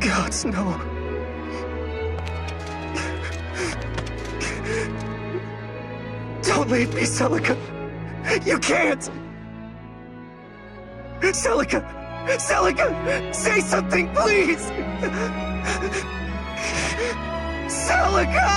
Gods, no. Don't leave me, Celica. You can't. Celica! Celica! Say something, please! Celica!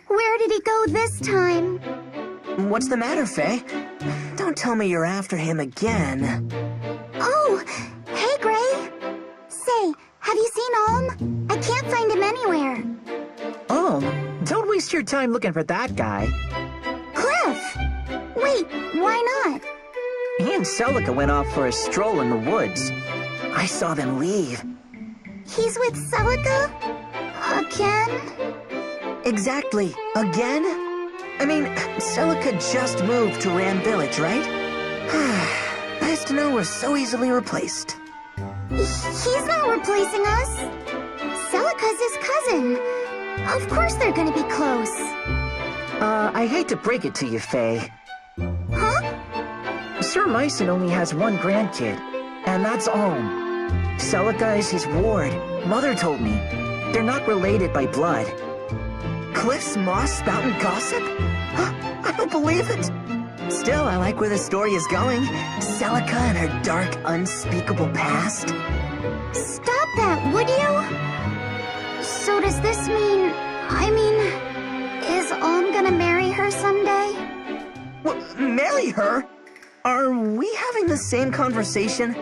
Where did he go this time? What's the matter, Faye? Don't tell me you're after him again. Oh, hey, Gray. Say, have you seen Olm? I can't find him anywhere. Olm? Don't waste your time looking for that guy. Cliff! Wait, why not? He and Celica went off for a stroll in the woods. I saw them leave. He's with Celica? Again? Exactly. Again? I mean, Celica just moved to Ram Village, right? Nice to know we're so easily replaced. He's not replacing us. Celica's his cousin. Of course they're gonna be close. I hate to break it to you, Faye. Huh? Sir Myson only has one grandkid, and that's Olm. Celica is his ward. Mother told me. They're not related by blood. Cliff's moss spouting gossip? I don't believe it. Still, I like where the story is going. Celica and her dark, unspeakable past. Stop that, would you? So does this mean... is Olm gonna marry her someday? What, marry her? Are we having the same conversation?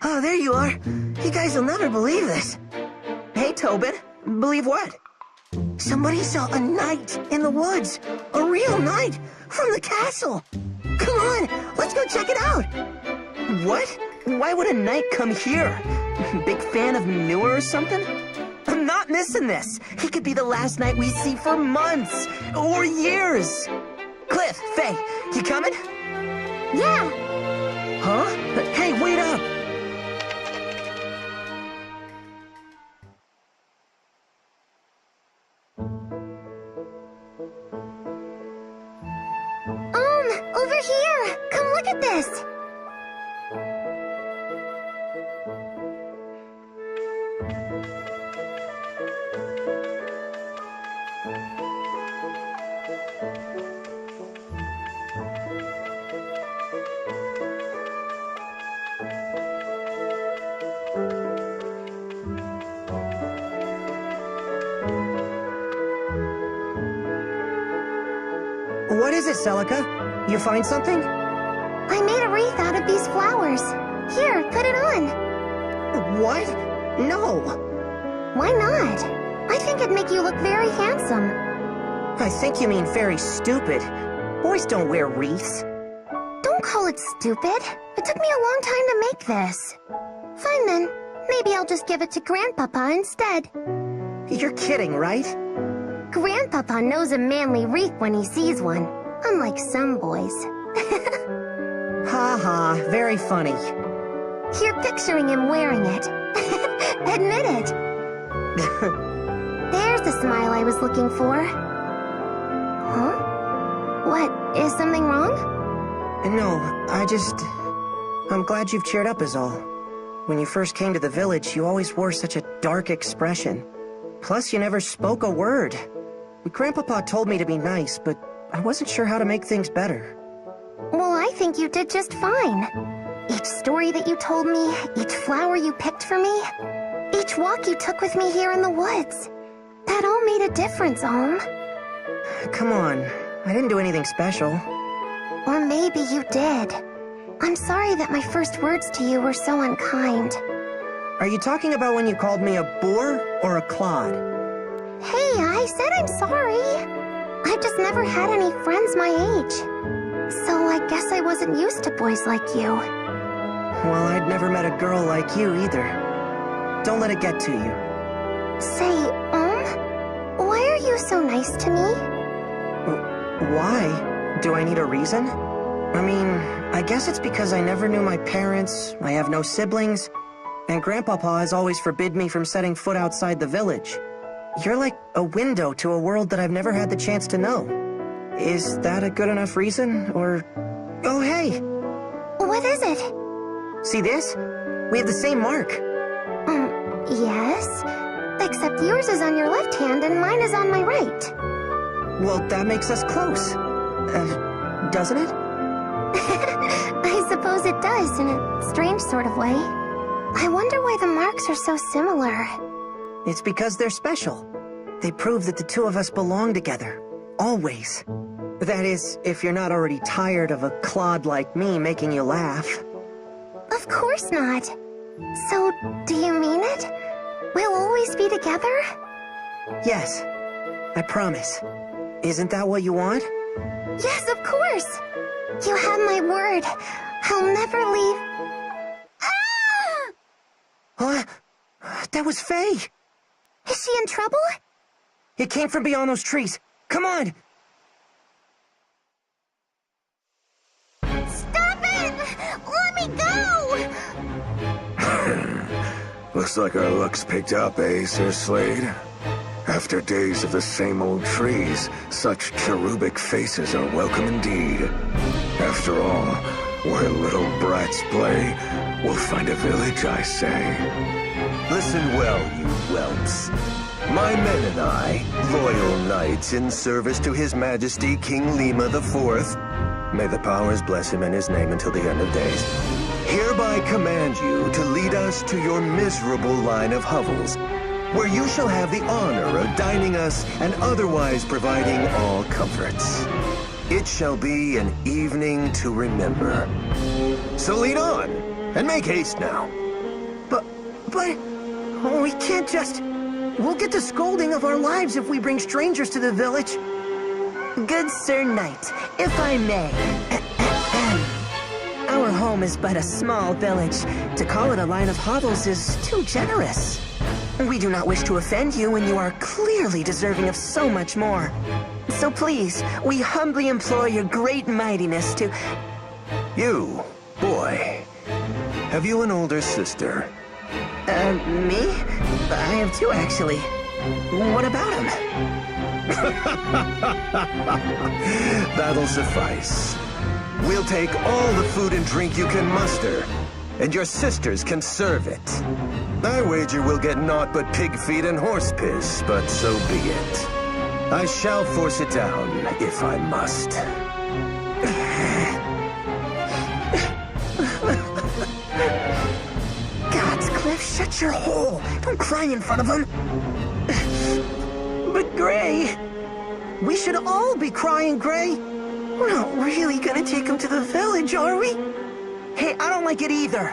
Oh, there you are. You guys will never believe this. Hey, Tobin. Believe what? Somebody saw a knight in the woods. A real knight from the castle. Come on, let's go check it out. What? Why would a knight come here? Big fan of manure or something? I'm not missing this. He could be the last knight we see for months or years. Cliff, Faye, you coming? Yeah. Huh? Hey, wait up. Over here! Come look at this! What is it, Celica? You find something? I made a wreath out of these flowers. Here, put it on. What? No. Why not? I think it'd make you look very handsome. I think you mean very stupid. Boys don't wear wreaths. Don't call it stupid. It took me a long time to make this. Fine then. Maybe I'll just give it to Grandpapa instead. You're kidding, right? Grandpapa knows a manly wreath when he sees one, unlike some boys. Ha ha, very funny. You're picturing him wearing it. Admit it. There's the smile I was looking for. Huh? What, is something wrong? No, I'm glad you've cheered up is all. When you first came to the village, you always wore such a dark expression. Plus, you never spoke a word. Grandpapa told me to be nice, but I wasn't sure how to make things better. Well, I think you did just fine. Each story that you told me, each flower you picked for me, each walk you took with me here in the woods. That all made a difference, Olm. Come on, I didn't do anything special. Or maybe you did. I'm sorry that my first words to you were so unkind. Are you talking about when you called me a boor or a clod? Hey, I said I'm sorry. I've just never had any friends my age. So I guess I wasn't used to boys like you. Well, I'd never met a girl like you either. Don't let it get to you. Say, why are you so nice to me? Why? Do I need a reason? I mean, I guess it's because I never knew my parents, I have no siblings, and Grandpapa has always forbid me from setting foot outside the village. You're like a window to a world that I've never had the chance to know. Is that a good enough reason, or... Oh, hey! What is it? See this? We have the same mark. Yes. Except yours is on your left hand and mine is on my right. Well, that makes us close. Doesn't it? I suppose it does, in a strange sort of way. I wonder why the marks are so similar. It's because they're special. They prove that the two of us belong together. Always. That is, if you're not already tired of a clod like me making you laugh. Of course not. So, do you mean it? We'll always be together? Yes. I promise. Isn't that what you want? Yes, of course. You have my word. I'll never leave. Ah! What? That was Faye. Is she in trouble? It came from beyond those trees. Come on! Stop it! Let me go! Looks like our luck's picked up, eh, Sir Slade? After days of the same old trees, such cherubic faces are welcome indeed. After all, where little brats play, we'll find a village, I say. Listen well, you whelps. My men and I, loyal knights in service to His Majesty King Lima IV, may the powers bless him and his name until the end of days, hereby command you to lead us to your miserable line of hovels, where you shall have the honor of dining us and otherwise providing all comforts. It shall be an evening to remember. So lead on, and make haste now. But... we can't just... We'll get the scolding of our lives if we bring strangers to the village. Good Sir Knight, if I may. Our home is but a small village. To call it a line of hovels is too generous. We do not wish to offend you when you are clearly deserving of so much more. So please, we humbly implore your great mightiness to... You, boy, have you an older sister? Me? I have two, actually. What about him? That'll suffice. We'll take all the food and drink you can muster, and your sisters can serve it. I wager we'll get naught but pig feet and horse piss, but so be it. I shall force it down, if I must. Cliff, shut your hole. Don't cry in front of him. But Gray, we should all be crying, Gray. We're not really gonna take him to the village, are we? Hey, I don't like it either.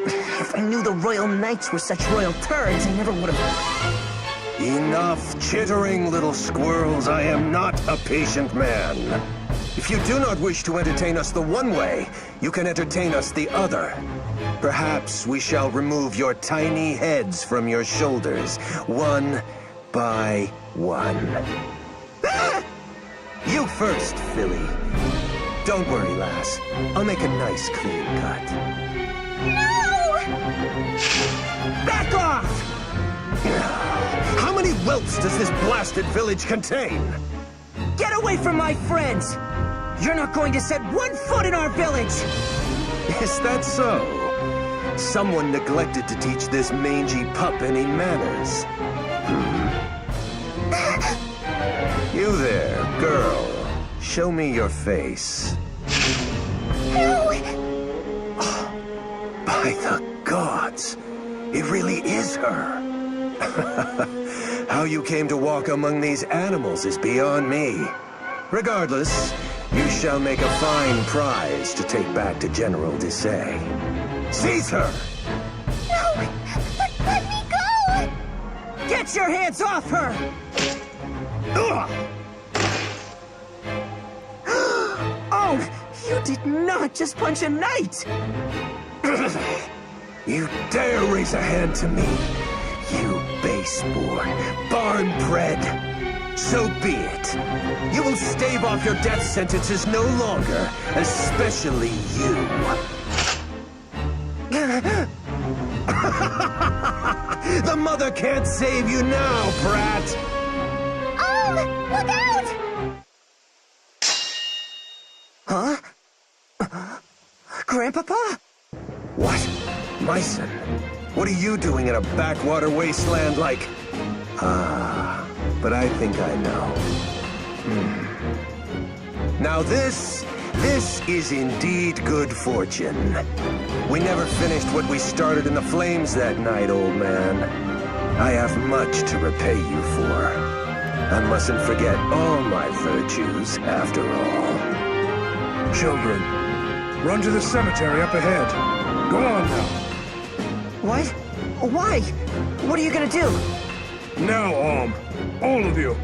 If I knew the Royal Knights were such royal turds, I never would have... Enough chittering, little squirrels. I am not a patient man. If you do not wish to entertain us the one way, you can entertain us the other. Perhaps we shall remove your tiny heads from your shoulders, one by one. Ah! You first, Philly. Don't worry, lass. I'll make a nice, clean cut. No! Back off! How many whelps does this blasted village contain? Get away from my friends! You're not going to set one foot in our village! Is that so? Someone neglected to teach this mangy pup any manners. You there, girl. Show me your face. No! Oh, by the gods, it really is her. How you came to walk among these animals is beyond me. Regardless, you shall make a fine prize to take back to General Desai. Seize her! No! Let me go! Get your hands off her! Oh, you did not just punch a knight! You dare raise a hand to me, you base-born, barn-bred. So be it. You will stave off your death sentences no longer, especially you. The mother can't save you now, brat! Look out! Huh? Grandpapa? What? My son? What are you doing in a backwater wasteland like... but I think I know. Now this is indeed good fortune. We never finished what we started in the flames that night, old man. I have much to repay you for. I mustn't forget all my virtues, after all. Children, run to the cemetery up ahead. Go on now. What? Why? What are you gonna do? Now, all of you,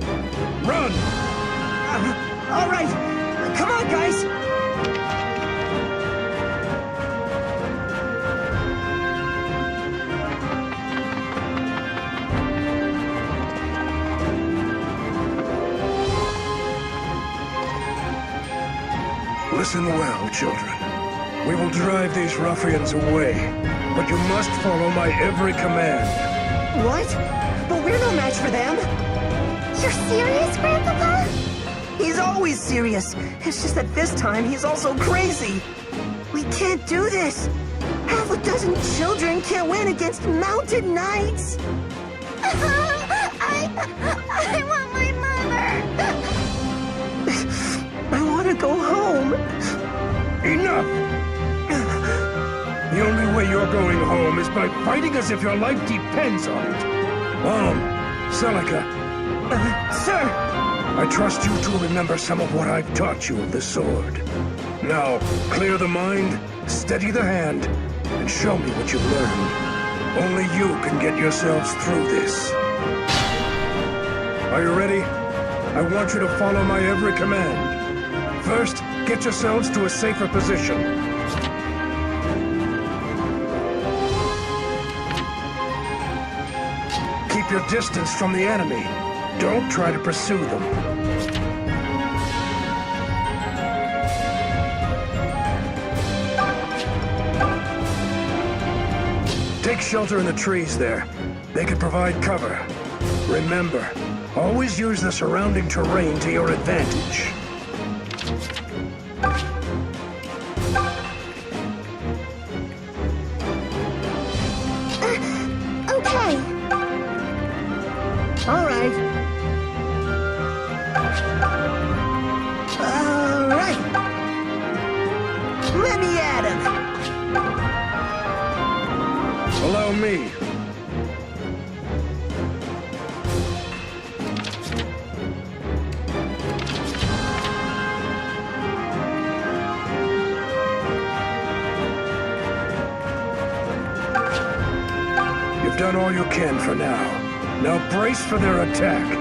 run! All right, come on, guys! Listen well, children. We will drive these ruffians away, but you must follow my every command. What? But we're no match for them. You're serious, Grandpapa? He's always serious. It's just that this time he's also crazy. We can't do this. Half a dozen children can't win against mounted knights. I want my mother. I want to go home. Enough! The only way you're going home is by fighting as if your life depends on it. Celica, Sir! I trust you to remember some of what I've taught you of the sword. Now, clear the mind, steady the hand, and show me what you've learned. Only you can get yourselves through this. Are you ready? I want you to follow my every command. First, get yourselves to a safer position. Keep your distance from the enemy. Don't try to pursue them. Take shelter in the trees there. They can provide cover. Remember, always use the surrounding terrain to your advantage. Okay. All right. All right. Let me at him. Allow me. You've done all you can for now. Now brace for their attack.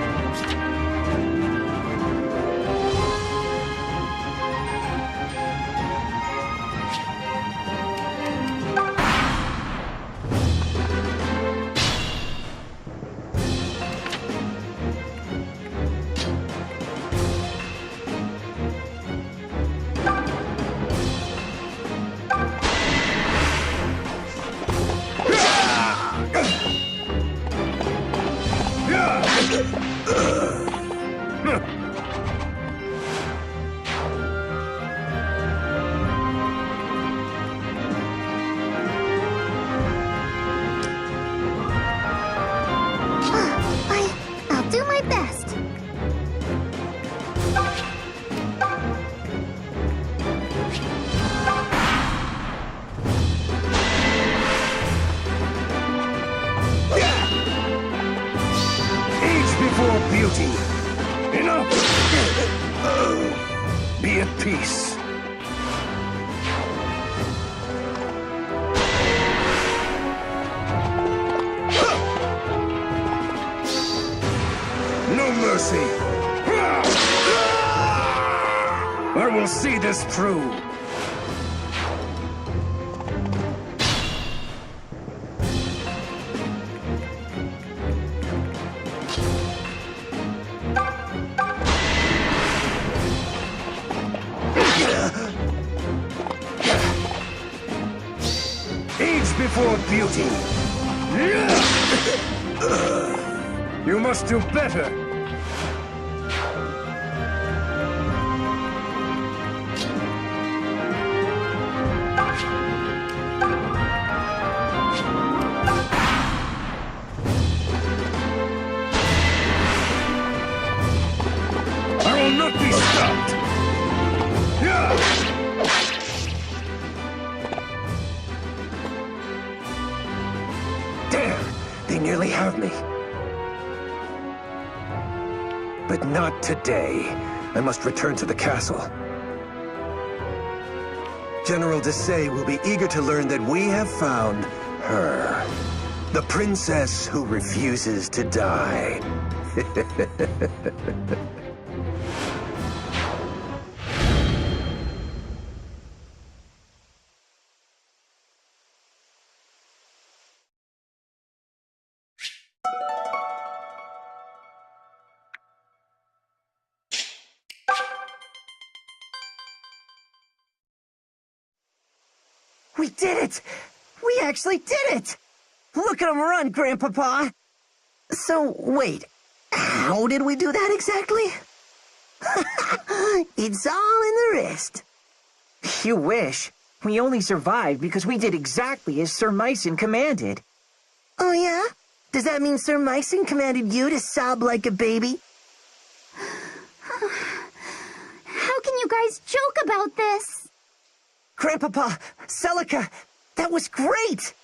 I'll do my best. Age before beauty. Enough! Be at peace. No mercy! I will see this through! Age before beauty! You must do better! I will not be stopped! Damn! They nearly have me. But not today. I must return to the castle. General Desai will be eager to learn that we have found her. The princess who refuses to die. We did it! We actually did it! Look at him run, Grandpapa! So, wait, how did we do that exactly? It's all in the wrist. You wish. We only survived because we did exactly as Sir Myson commanded. Oh yeah? Does that mean Sir Myson commanded you to sob like a baby? How can you guys joke about this? Grandpapa, Celica, that was great!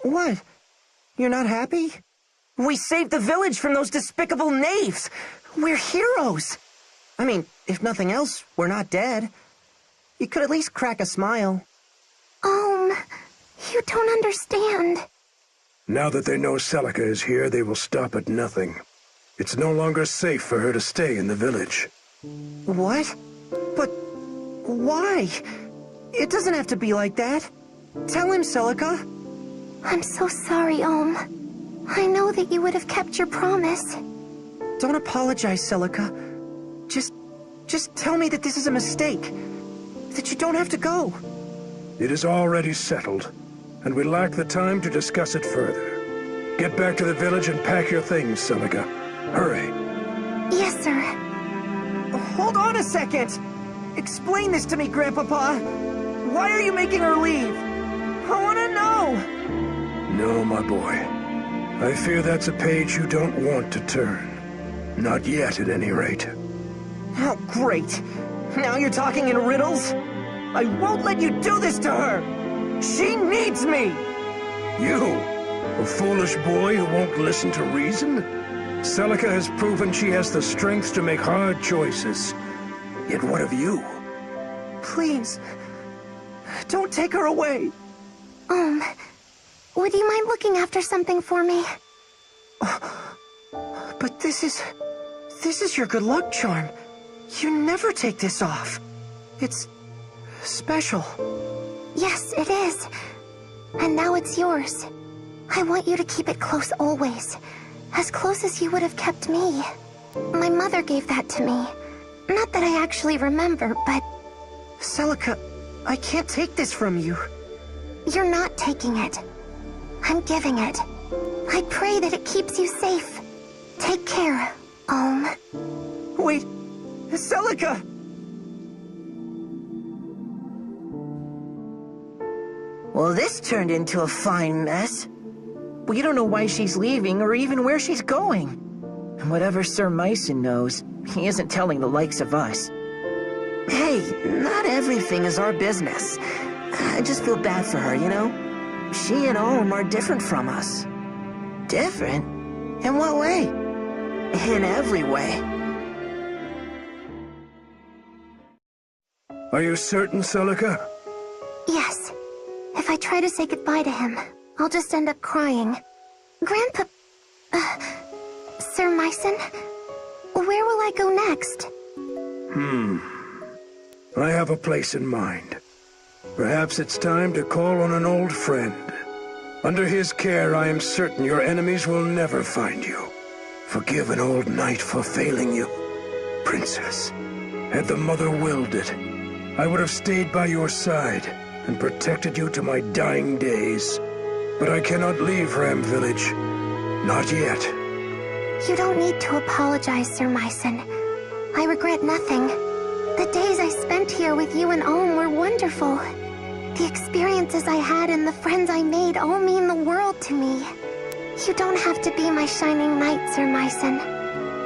What? You're not happy? We saved the village from those despicable knaves! We're heroes! I mean, if nothing else, we're not dead. You could at least crack a smile. You don't understand. Now that they know Celica is here, they will stop at nothing. It's no longer safe for her to stay in the village. What? But why? It doesn't have to be like that. Tell him, Celica. I'm so sorry, I know that you would have kept your promise. Don't apologize, Celica. Just tell me that this is a mistake. That you don't have to go. It is already settled, and we lack the time to discuss it further. Get back to the village and pack your things, Celica. Hurry. Yes, sir. Hold on a second! Explain this to me, Grandpapa. Why are you making her leave? I want to know! No, my boy. I fear that's a page you don't want to turn. Not yet, at any rate. Oh, great. Now you're talking in riddles? I won't let you do this to her! She needs me! You? A foolish boy who won't listen to reason? Celica has proven she has the strength to make hard choices. Yet what of you? Please, don't take her away. Would you mind looking after something for me? But this is your good luck charm. You never take this off. It's special. Yes, it is. And now it's yours. I want you to keep it close always. As close as you would have kept me. My mother gave that to me. Not that I actually remember, but... Celica, I can't take this from you. You're not taking it. I'm giving it. I pray that it keeps you safe. Take care, Wait, Celica! Well, this turned into a fine mess. We don't know why she's leaving or even where she's going. And whatever Sir Myson knows, he isn't telling the likes of us. Hey, not everything is our business. I just feel bad for her, you know? She and Olm are different from us. Different? In what way? In every way. Are you certain, Celica? yes. If I try to say goodbye to him, I'll just end up crying. Grandpa... Sir Myson? Where will I go next? I have a place in mind. Perhaps it's time to call on an old friend. Under his care, I am certain your enemies will never find you. Forgive an old knight for failing you, Princess. Had the Mother willed it, I would have stayed by your side and protected you to my dying days. But I cannot leave Ram Village. Not yet. You don't need to apologize, Sir Myson. I regret nothing. The days I spent here with you and Olm were wonderful. The experiences I had and the friends I made all mean the world to me. You don't have to be my shining knight, Sir Myson.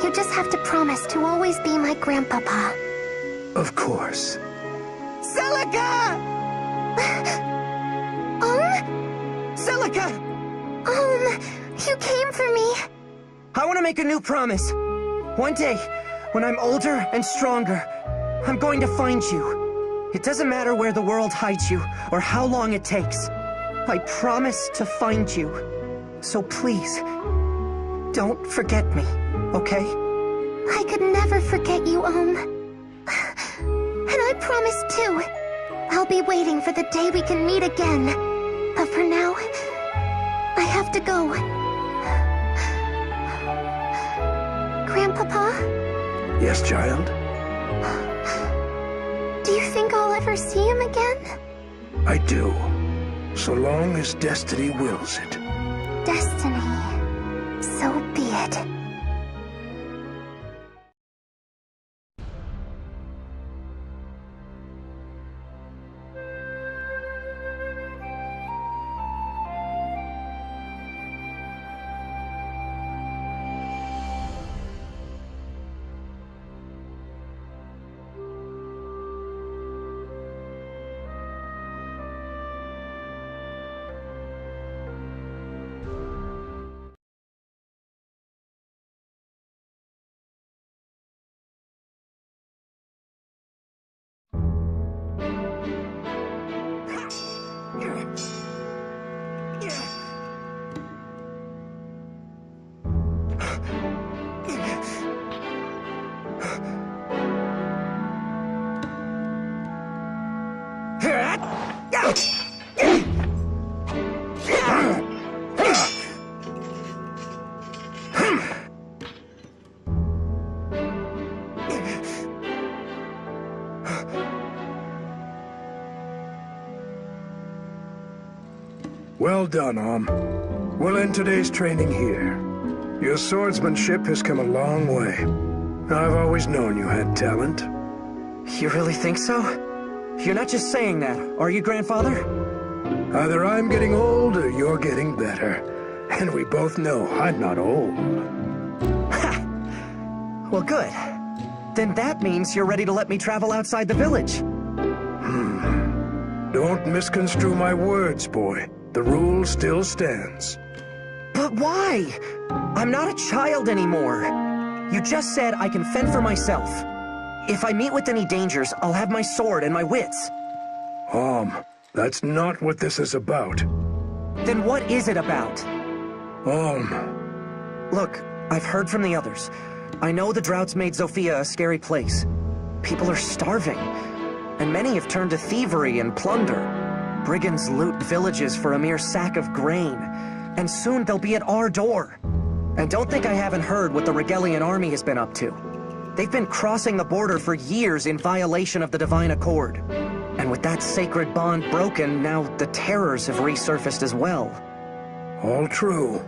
You just have to promise to always be my grandpapa. Of course. Celica! Celica! You came for me. I want to make a new promise. One day, when I'm older and stronger, I'm going to find you. It doesn't matter where the world hides you, or how long it takes. I promise to find you. So please, don't forget me, okay? I could never forget you, And I promise too. I'll be waiting for the day we can meet again. But for now, I have to go. Grandpapa? Yes, child? Do you think I'll ever see him again? I do. So long as destiny wills it. Destiny. So be it. Well done, We'll end today's training here. Your swordsmanship has come a long way. I've always known you had talent. You really think so? You're not just saying that, are you, Grandfather? Either I'm getting old or you're getting better. And we both know I'm not old. Ha! Well, good. Then that means you're ready to let me travel outside the village. Don't misconstrue my words, boy. The rule still stands. But why? I'm not a child anymore. You just said I can fend for myself. If I meet with any dangers, I'll have my sword and my wits. That's not what this is about. Then what is it about? Look, I've heard from the others. I know the drought's made Zofia a scary place. People are starving, and many have turned to thievery and plunder. Brigands loot villages for a mere sack of grain, and soon they'll be at our door. And don't think I haven't heard what the Regalian army has been up to. They've been crossing the border for years in violation of the Divine Accord. And with that sacred bond broken, now the terrors have resurfaced as well. All true.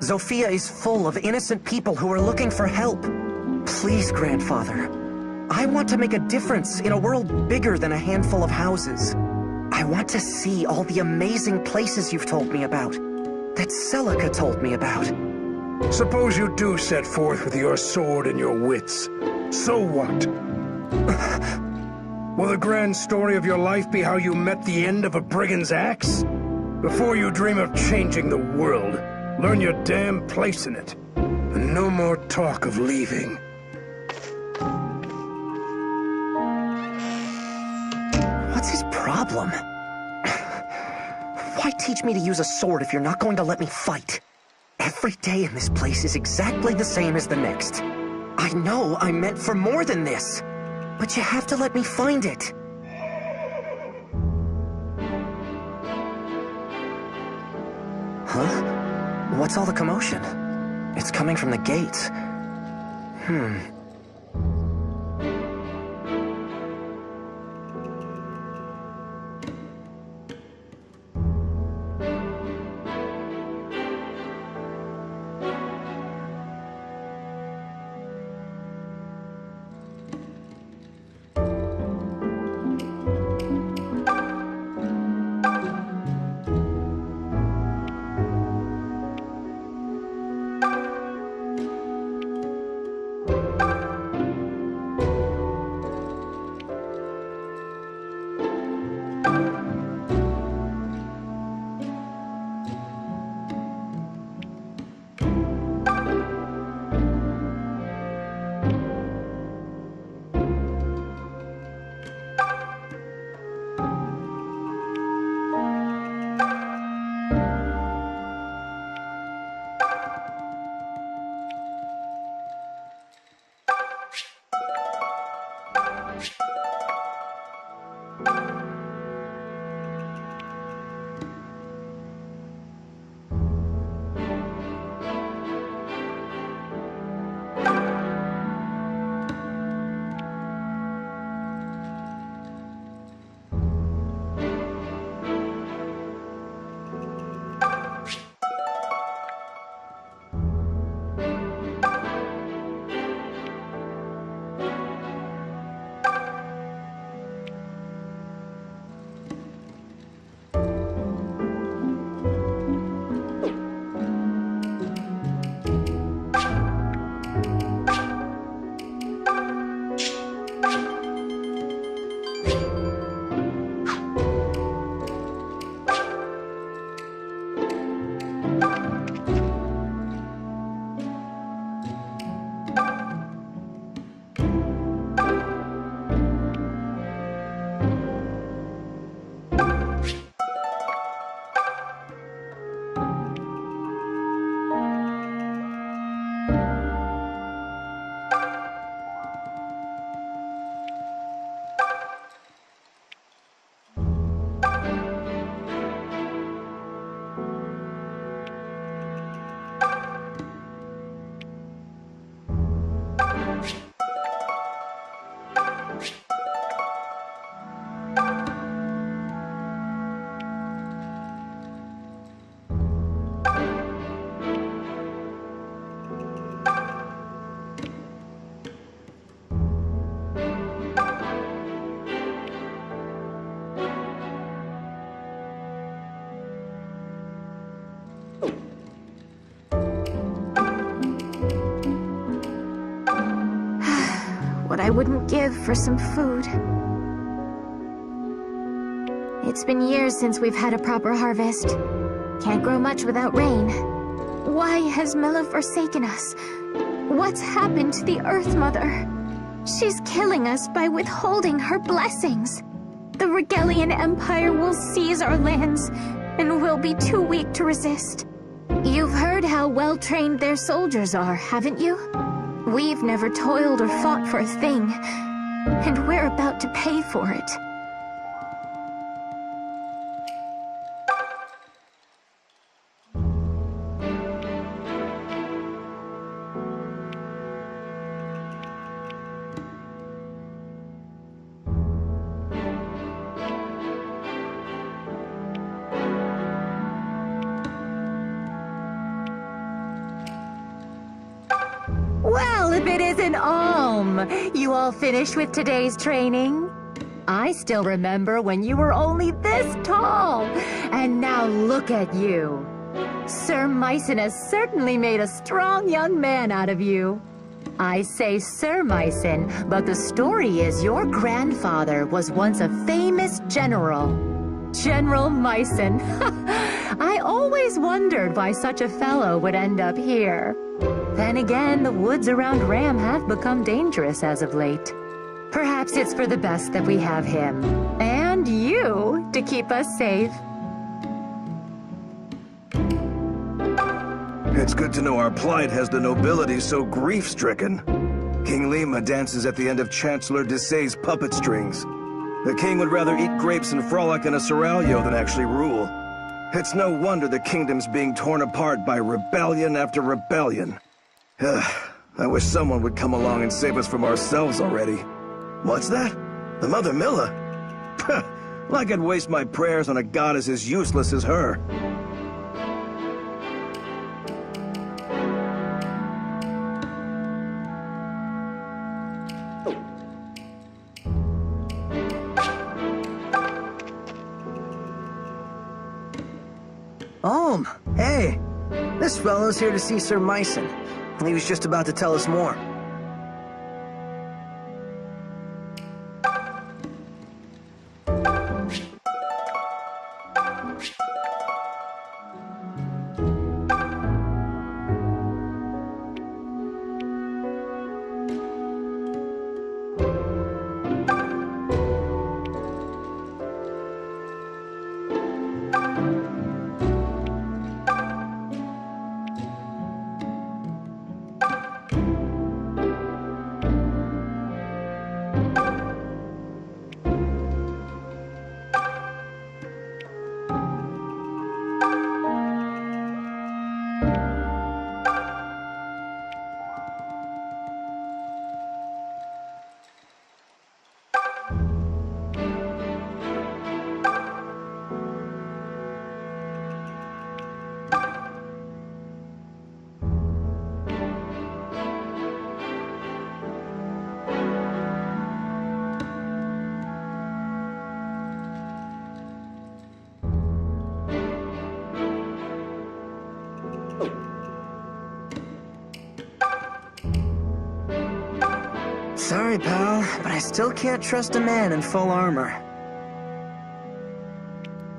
Zofia is full of innocent people who are looking for help. Please, Grandfather. I want to make a difference in a world bigger than a handful of houses. I want to see all the amazing places you've told me about, that Celica told me about. Suppose you do set forth with your sword and your wits. So what? Will the grand story of your life be how you met the end of a brigand's axe? Before you dream of changing the world, learn your damn place in it. And no more talk of leaving. What's his problem? Why teach me to use a sword if you're not going to let me fight? Every day in this place is exactly the same as the next. I know I'm meant for more than this, but you have to let me find it. Huh? What's all the commotion? It's coming from the gates. What I wouldn't give for some food. It's been years since we've had a proper harvest. Can't grow much without rain. Why has Mela forsaken us? What's happened to the Earth Mother? She's killing us by withholding her blessings. The Regalian Empire will seize our lands, and we'll be too weak to resist. You've heard how well-trained their soldiers are, haven't you? We've never toiled or fought for a thing, and we're about to pay for it. Well, if it isn't Alm, you all finished with today's training? I still remember when you were only this tall, and now look at you. Sir Mycen has certainly made a strong young man out of you. I say Sir Mycen, but the story is your grandfather was once a famous general. General Mycen. I always wondered why such a fellow would end up here. Then again, the woods around Ram have become dangerous as of late. Perhaps it's for the best that we have him, and you, to keep us safe. It's good to know our plight has the nobility so grief-stricken. King Lima dances at the end of Chancellor Desay's puppet strings. The king would rather eat grapes and frolic in a seraglio than actually rule. It's no wonder the kingdom's being torn apart by rebellion after rebellion. I wish someone would come along and save us from ourselves already. What's that? The Mother Milla? Like I'd waste my prayers on a goddess as useless as her. Hey, this fellow's here to see Sir Myson. He was just about to tell us more. Sorry, pal, but I still can't trust a man in full armor.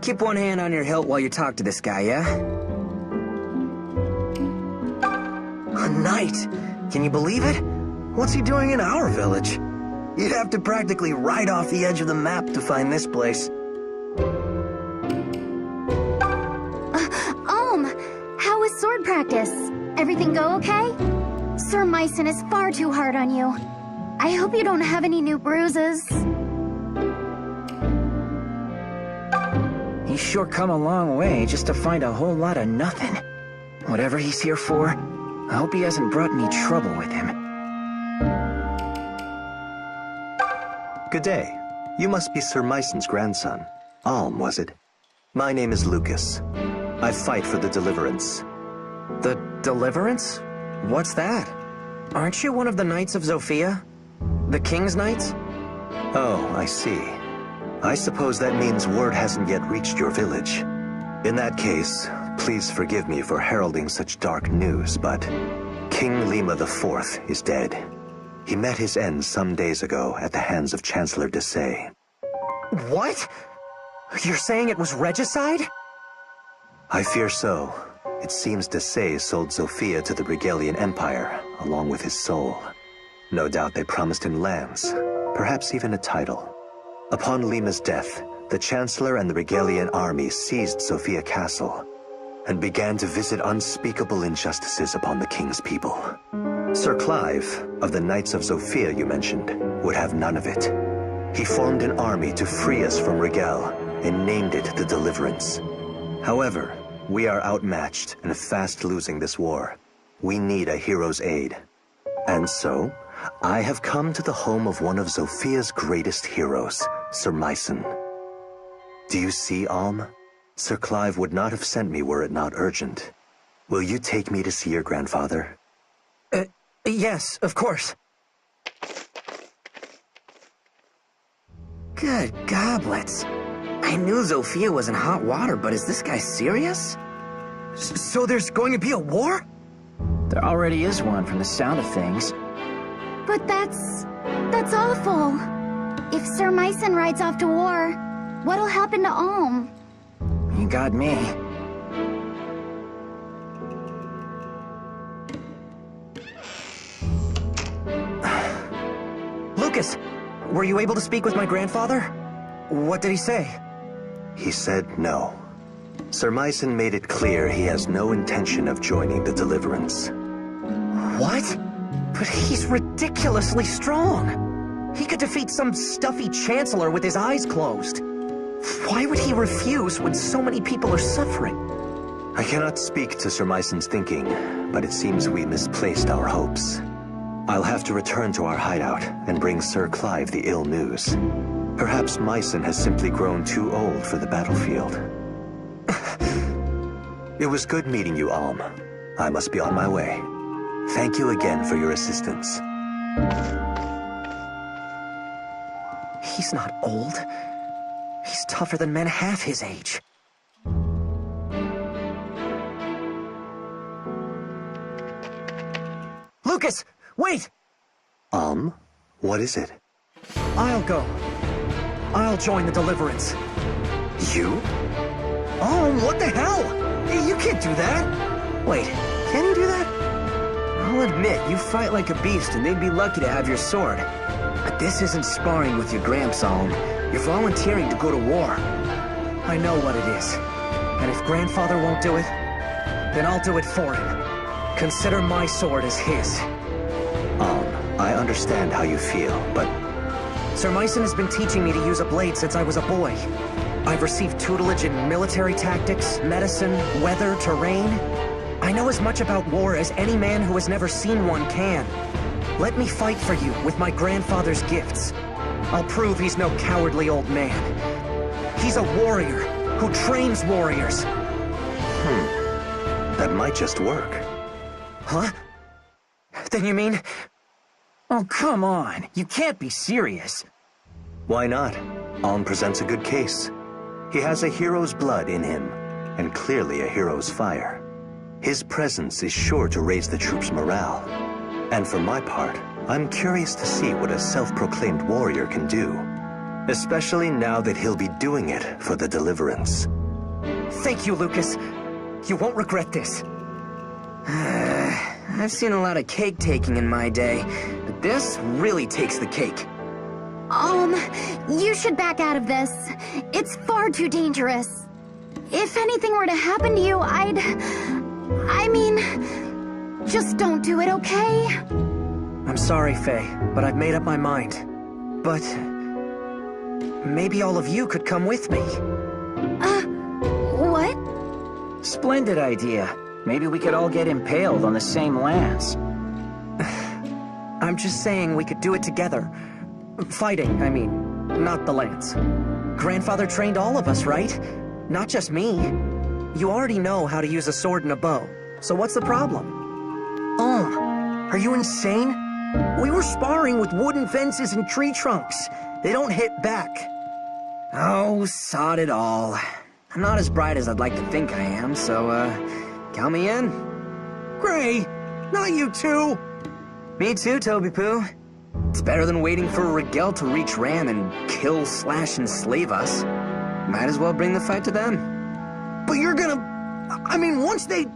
Keep one hand on your hilt while you talk to this guy, yeah? A knight! Can you believe it? What's he doing in our village? You'd have to practically ride off the edge of the map to find this place. How was sword practice? Everything go okay? Sir Myson is far too hard on you. I hope you don't have any new bruises. He's sure come a long way just to find a whole lot of nothing. Whatever he's here for, I hope he hasn't brought any trouble with him. Good day. You must be Sir Myson's grandson. Alm, was it? My name is Lucas. I fight for the Deliverance. The Deliverance? What's that? Aren't you one of the Knights of Zofia? The King's Knights? Oh, I see. I suppose that means word hasn't yet reached your village. In that case, please forgive me for heralding such dark news, but King Lima IV is dead. He met his end some days ago at the hands of Chancellor Desay. What? You're saying it was regicide? I fear so. It seems Desay sold Zofia to the Regalian Empire, along with his soul. No doubt they promised him lands, perhaps even a title. Upon Lima's death, the Chancellor and the Regalian army seized Zofia Castle and began to visit unspeakable injustices upon the king's people. Sir Clive, of the Knights of Zofia you mentioned, would have none of it. He formed an army to free us from Regal and named it the Deliverance. However, we are outmatched and fast losing this war. We need a hero's aid. And so, I have come to the home of one of Zofia's greatest heroes, Sir Myson. Do you see, Alm? Sir Clive would not have sent me were it not urgent. Will you take me to see your grandfather? Yes, of course. Good goblets. I knew Zofia was in hot water, but is this guy serious? So there's going to be a war? There already is one from the sound of things. But that's awful. If Sir Myson rides off to war, what'll happen to Alm? You got me. Lucas, were you able to speak with my grandfather? What did he say? He said no. Sir Myson made it clear he has no intention of joining the Deliverance. What? But he's ridiculously strong. He could defeat some stuffy chancellor with his eyes closed. Why would he refuse when so many people are suffering? I cannot speak to Sir Myson's thinking, but it seems we misplaced our hopes. I'll have to return to our hideout and bring Sir Clive the ill news. Perhaps Myson has simply grown too old for the battlefield. It was good meeting you, Alm. I must be on my way. Thank you again for your assistance. He's not old. He's tougher than men half his age. Lucas, wait! What is it? I'll go. I'll join the Deliverance. You? Oh, what the hell? Hey, you can't do that. Wait, can you do that? I'll admit, you fight like a beast, and they'd be lucky to have your sword. But this isn't sparring with your Gramps, Alm. You're volunteering to go to war. I know what it is. And if Grandfather won't do it, then I'll do it for him. Consider my sword as his. I understand how you feel, but Sir Myson has been teaching me to use a blade since I was a boy. I've received tutelage in military tactics, medicine, weather, terrain. I know as much about war as any man who has never seen one can. Let me fight for you with my grandfather's gifts. I'll prove he's no cowardly old man. He's a warrior who trains warriors. That might just work. Huh? Then you mean... Oh, come on. You can't be serious. Why not? Alm presents a good case. He has a hero's blood in him, and clearly a hero's fire. His presence is sure to raise the troops' morale. And for my part, I'm curious to see what a self-proclaimed warrior can do. Especially now that he'll be doing it for the Deliverance. Thank you, Lucas. You won't regret this. I've seen a lot of cake taking in my day, but this really takes the cake. You should back out of this. It's far too dangerous. If anything were to happen to you, I mean, just don't do it, okay? I'm sorry, Faye, but I've made up my mind. But... maybe all of you could come with me. What? Splendid idea. Maybe we could all get impaled on the same lance. I'm just saying we could do it together. Fighting, I mean, not the lance. Grandfather trained all of us, right? Not just me. You already know how to use a sword and a bow, so what's the problem? Are you insane? We were sparring with wooden fences and tree trunks. They don't hit back. Oh, sod it all. I'm not as bright as I'd like to think I am, so, count me in. Gray, not you too. Me too, Toby Poo. It's better than waiting for Rigel to reach Ram and kill, slash, and slave us. Might as well bring the fight to them. But you're gonna... I mean, once they...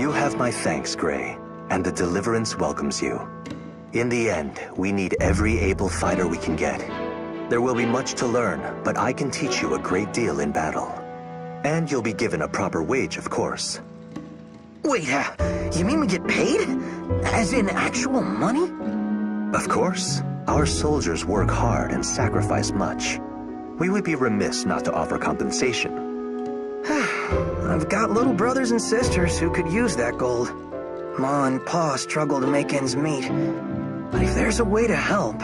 You have my thanks, Gray, and the Deliverance welcomes you. In the end, we need every able fighter we can get. There will be much to learn, but I can teach you a great deal in battle. And you'll be given a proper wage, of course. Wait, you mean we get paid? As in actual money? Of course. Our soldiers work hard and sacrifice much. We would be remiss not to offer compensation. I've got little brothers and sisters who could use that gold. Ma and Pa struggle to make ends meet. But if there's a way to help...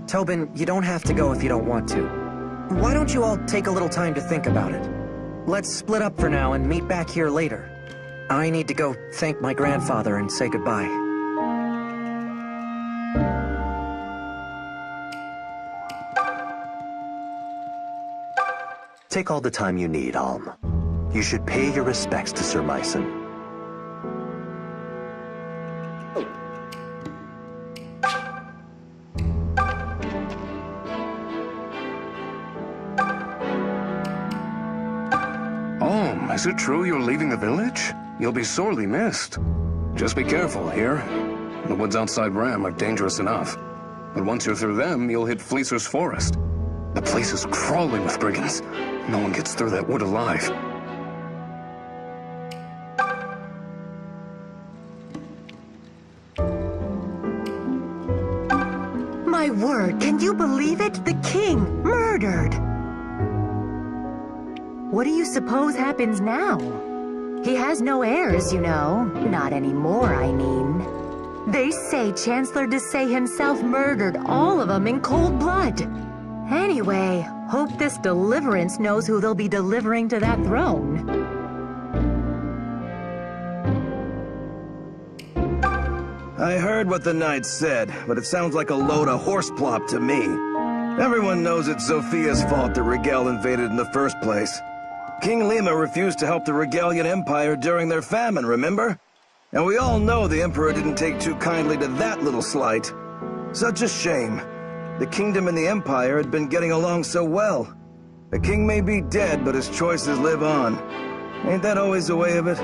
Tobin, you don't have to go if you don't want to. Why don't you all take a little time to think about it? Let's split up for now and meet back here later. I need to go thank my grandfather and say goodbye. Take all the time you need, Alm. You should pay your respects to Sir Myson. Is it true you're leaving the village? You'll be sorely missed. Just be careful here. The woods outside Ram are dangerous enough. But once you're through them, you'll hit Fleecer's forest. The place is crawling with brigands. No one gets through that wood alive. My word, can you believe it? The king murdered! What do you suppose happens now? He has no heirs, you know. Not anymore, I mean. They say Chancellor Desai himself murdered all of them in cold blood. Anyway, hope this deliverance knows who they'll be delivering to that throne. I heard what the knight said, but it sounds like a load of horseplop to me. Everyone knows it's Sophia's fault that Rigel invaded in the first place. King Lima refused to help the Regalian Empire during their famine, remember? And we all know the Emperor didn't take too kindly to that little slight. Such a shame. The kingdom and the Empire had been getting along so well. The king may be dead, but his choices live on. Ain't that always the way of it?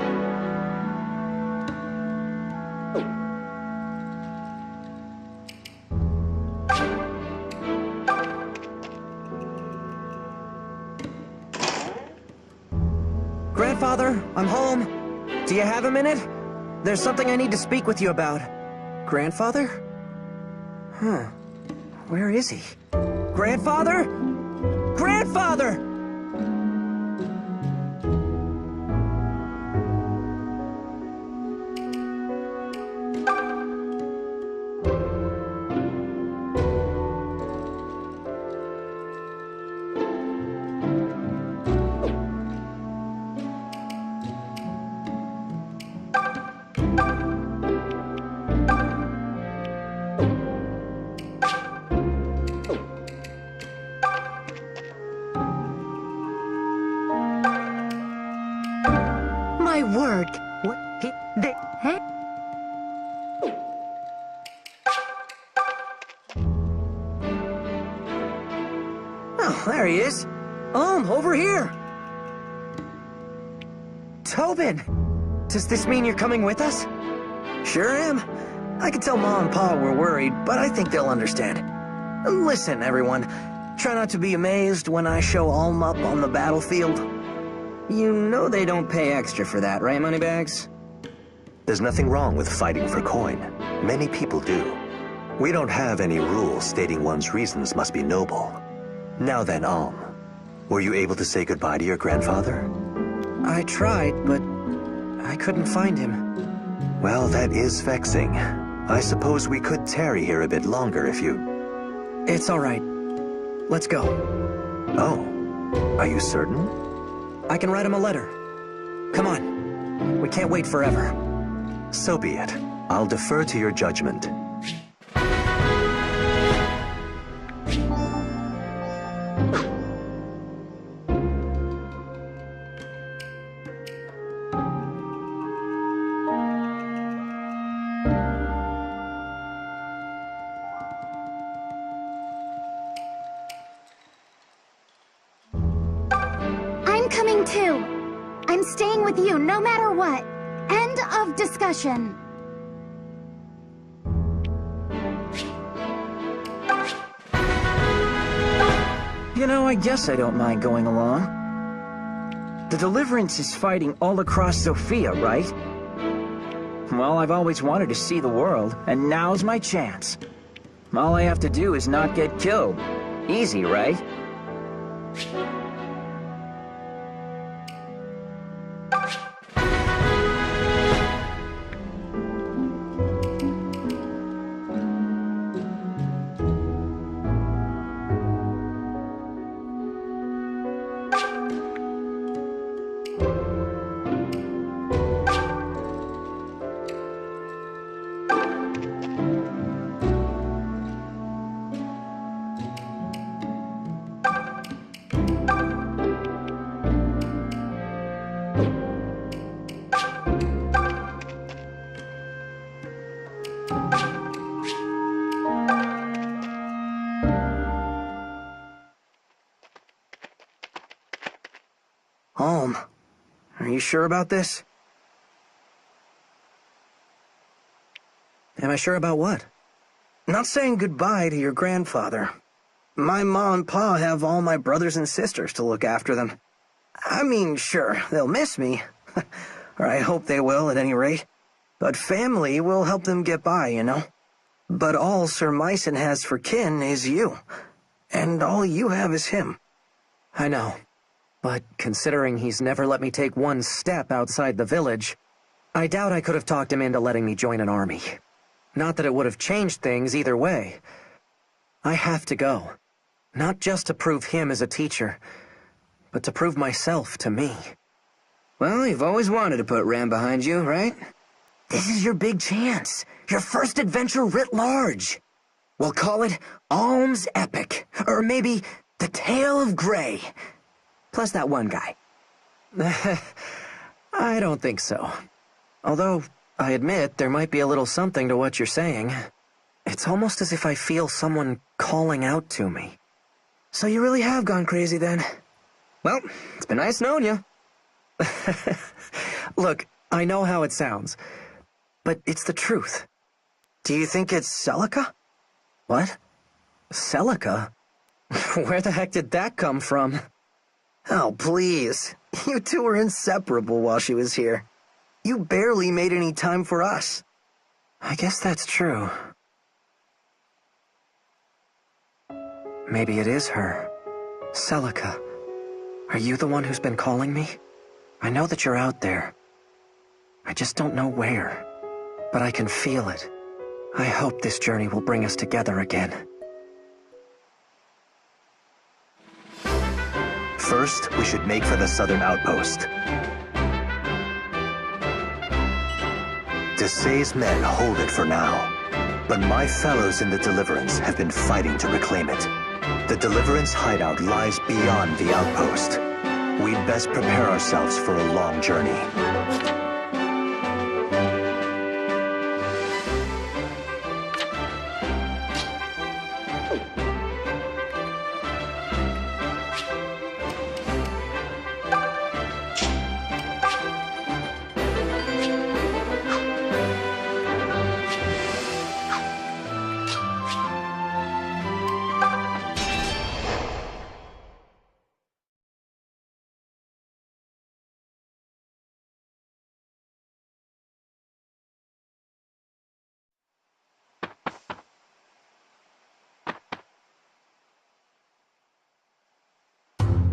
Grandfather, I'm home. Do you have a minute? There's something I need to speak with you about. Grandfather? Huh. Where is he? Grandfather? Grandfather! My word, what they... Huh? Oh, there he is. Over here. Tobin! Does this mean you're coming with us? Sure am. I can tell Mom and Pa we're worried, but I think they'll understand. Listen, everyone. Try not to be amazed when I show Alm up on the battlefield. You know they don't pay extra for that, right, Moneybags? There's nothing wrong with fighting for coin. Many people do. We don't have any rules stating one's reasons must be noble. Now then, Alm, were you able to say goodbye to your grandfather? I tried, but I couldn't find him. Well, that is vexing. I suppose we could tarry here a bit longer if you... It's all right. Let's go. Oh, are you certain? I can write him a letter. Come on. We can't wait forever. So be it. I'll defer to your judgment. I'm coming too. I'm staying with you no matter what. End of discussion. You know, I guess I don't mind going along. The Deliverance is fighting all across Sophia, right? Well, I've always wanted to see the world, and now's my chance. All I have to do is not get killed. Easy, right? Alm, are you sure about this? Am I sure about what? Not saying goodbye to your grandfather. My ma and pa have all my brothers and sisters to look after them. I mean, sure, they'll miss me. Or I hope they will, at any rate. But family will help them get by, you know? But all Sir Myson has for kin is you. And all you have is him. I know. But considering he's never let me take one step outside the village, I doubt I could have talked him into letting me join an army. Not that it would have changed things either way. I have to go. Not just to prove him as a teacher, but to prove myself to me. Well, you've always wanted to put Ram behind you, right? This is your big chance. Your first adventure writ large. We'll call it Alm's Epic. Or maybe The Tale of Grey. Plus that one guy. I don't think so. Although, I admit there might be a little something to what you're saying. It's almost as if I feel someone calling out to me. So you really have gone crazy then? Well, it's been nice knowing you. Look, I know how it sounds, but it's the truth. Do you think it's Celica? What? Celica? Where the heck did that come from? Oh, please. You two were inseparable while she was here. You barely made any time for us. I guess that's true. Maybe it is her. Celica. Are you the one who's been calling me? I know that you're out there. I just don't know where. But I can feel it. I hope this journey will bring us together again. First, we should make for the southern outpost. Desai's men hold it for now, but my fellows in the Deliverance have been fighting to reclaim it. The Deliverance hideout lies beyond the outpost. We'd best prepare ourselves for a long journey.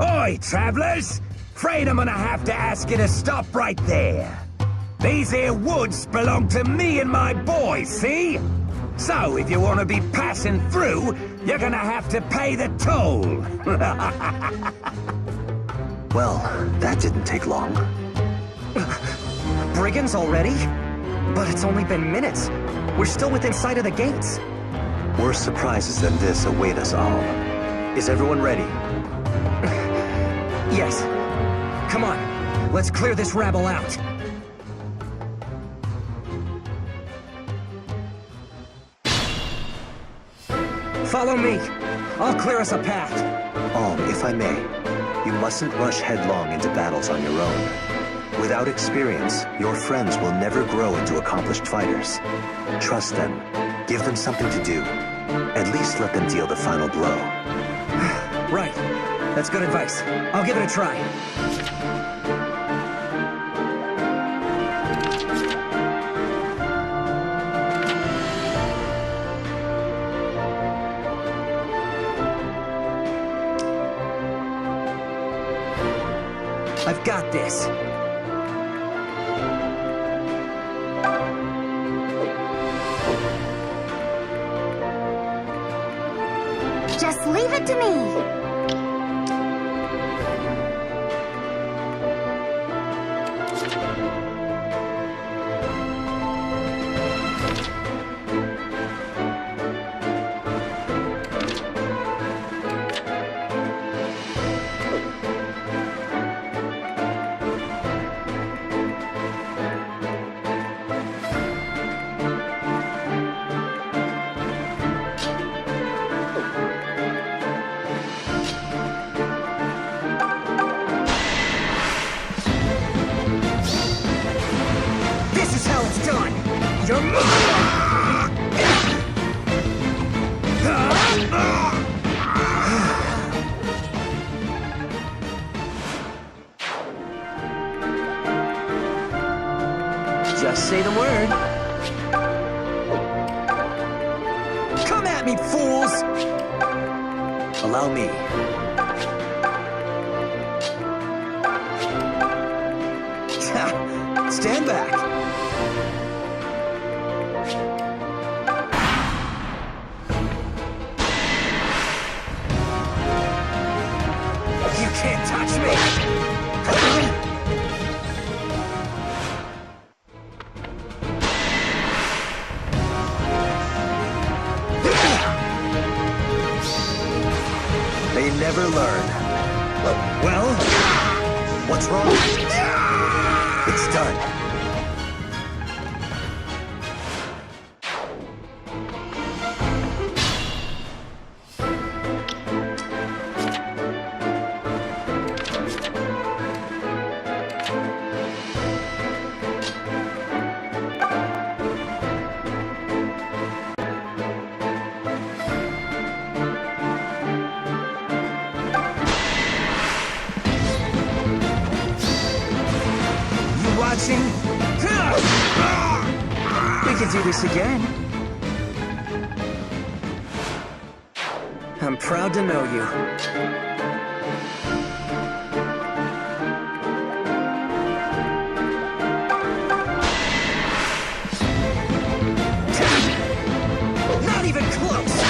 Oi, travellers! Afraid I'm gonna have to ask you to stop right there. These here woods belong to me and my boys, see? So, if you want to be passing through, you're gonna have to pay the toll. Well, that didn't take long. Brigands already? But it's only been minutes. We're still within sight of the gates. Worse surprises than this await us all. Is everyone ready? Yes. Come on, let's clear this rabble out. Follow me. I'll clear us a path. If I may, you mustn't rush headlong into battles on your own. Without experience, your friends will never grow into accomplished fighters. Trust them. Give them something to do. At least let them deal the final blow. Right. That's good advice. I'll give it a try. I've got this. Just leave it to me. Just say the word. Come at me, fools! Allow me. Stand back. You can't touch me! They never learn. Well, what's wrong? It's done. Watching? We could do this again. I'm proud to know you. Not even close!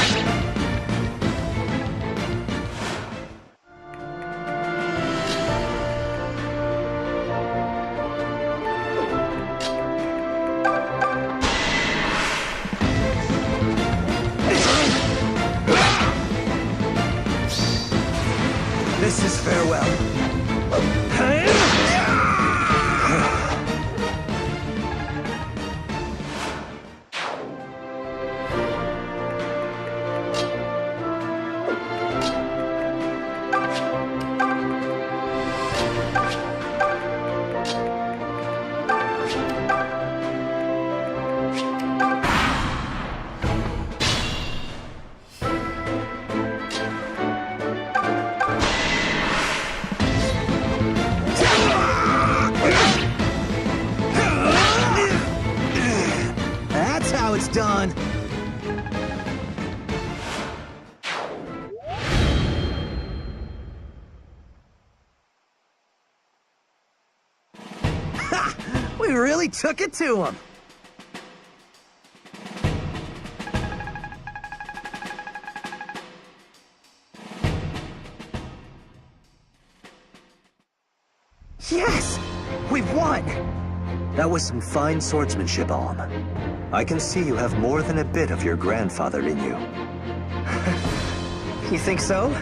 This is farewell. That's how it's done. Ha! We really took it to him. Yes! We've won! That was some fine swordsmanship, Alm. I can see you have more than a bit of your grandfather in you. You think so?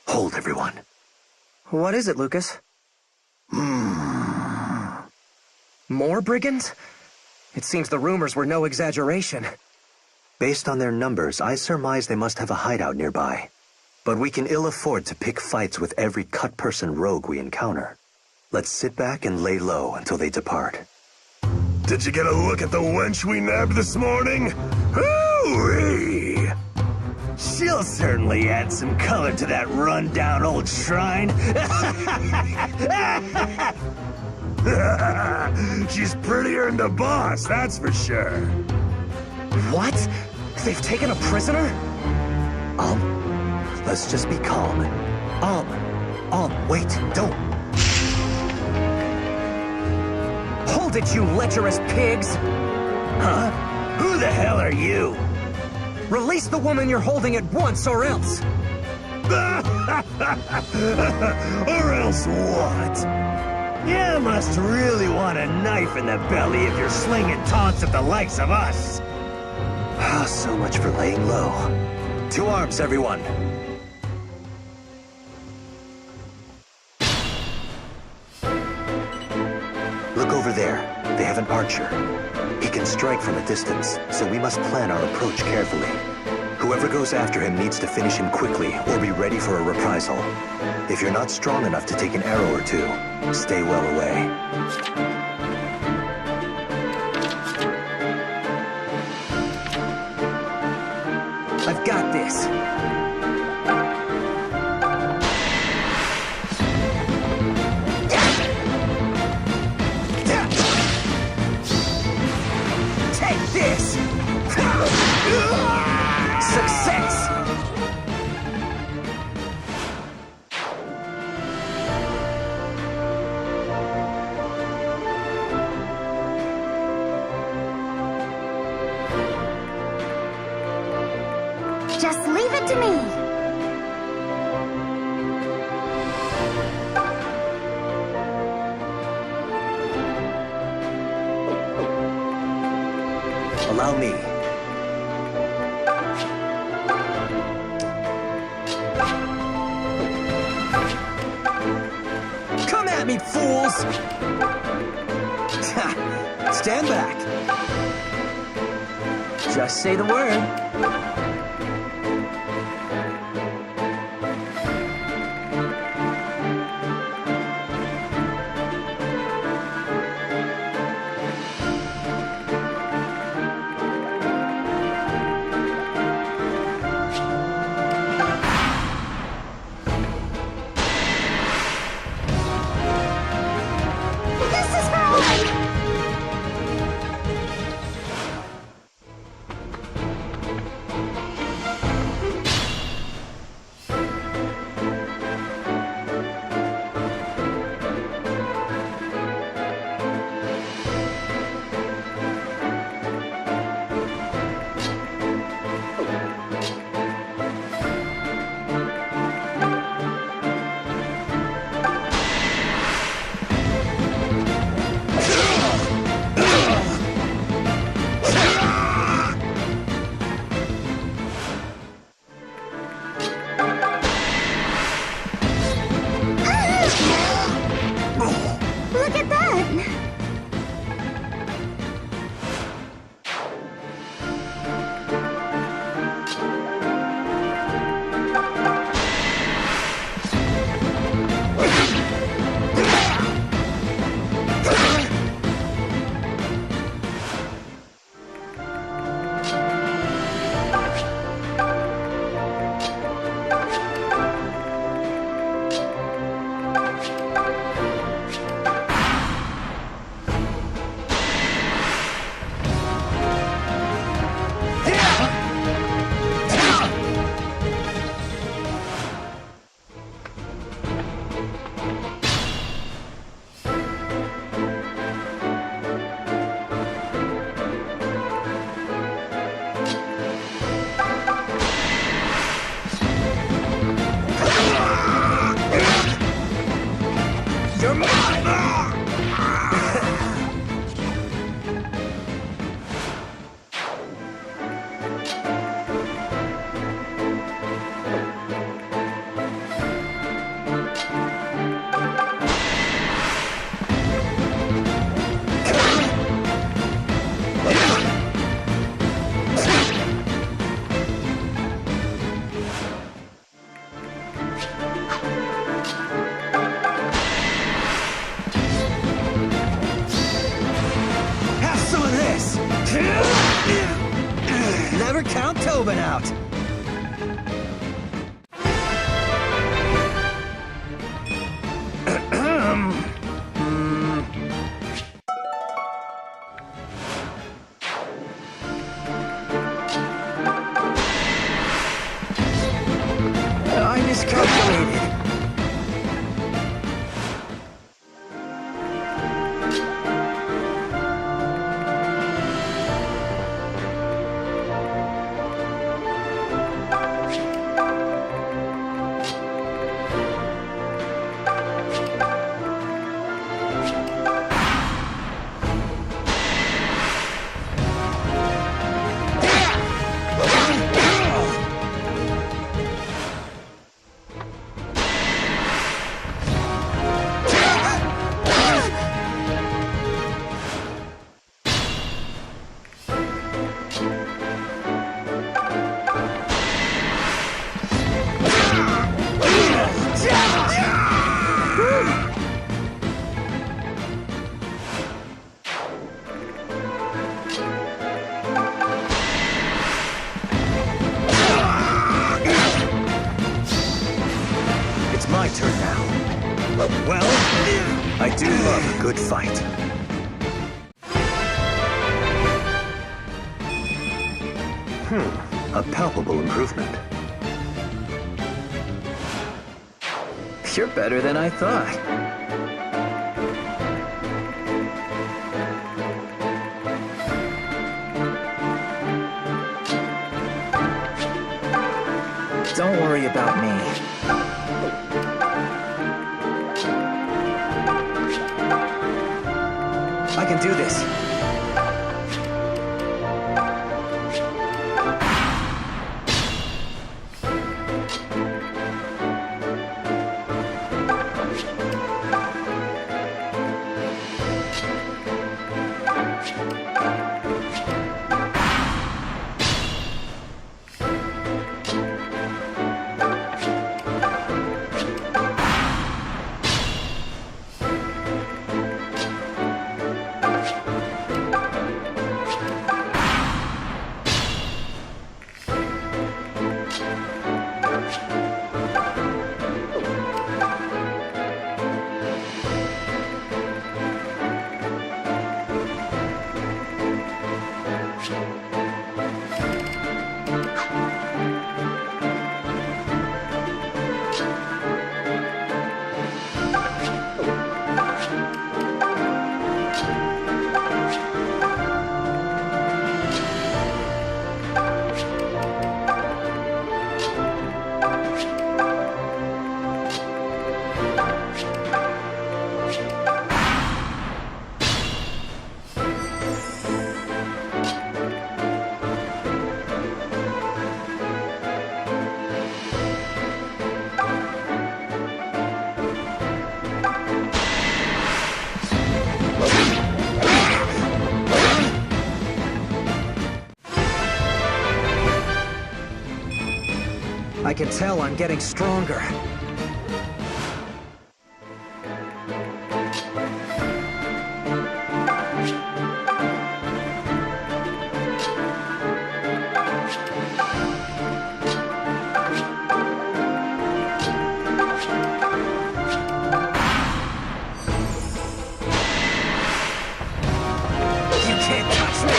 Hold, everyone. What is it, Lucas? More brigands? It seems the rumors were no exaggeration. Based on their numbers, I surmise they must have a hideout nearby. But we can ill afford to pick fights with every cut-person rogue we encounter. Let's sit back and lay low until they depart. Did you get a look at the wench we nabbed this morning? Hoo-wee! She'll certainly add some color to that run-down old shrine. She's prettier than the boss, that's for sure. What? They've taken a prisoner? Let's just be calm. Wait, don't. Hold it, you lecherous pigs! Huh? Who the hell are you? Release the woman you're holding at once, or else! Or else what? You must really want a knife in the belly if you're slinging taunts at the likes of us. So much for laying low. To arms, everyone! Look over there. They have an archer. He can strike from a distance, so we must plan our approach carefully. Whoever goes after him needs to finish him quickly or be ready for a reprisal. If you're not strong enough to take an arrow or two, stay well away. I've got this. Take this! Success! Just leave it to me. Allow me. Come at me, fools! Stand back. Just say the word. Look at that! You're mine! Have some of this! Never count Tobin out! I miscalculated. do love a good fight. A palpable improvement. You're better than I thought. Don't worry about me. I can do this. I can tell I'm getting stronger. You can't touch me!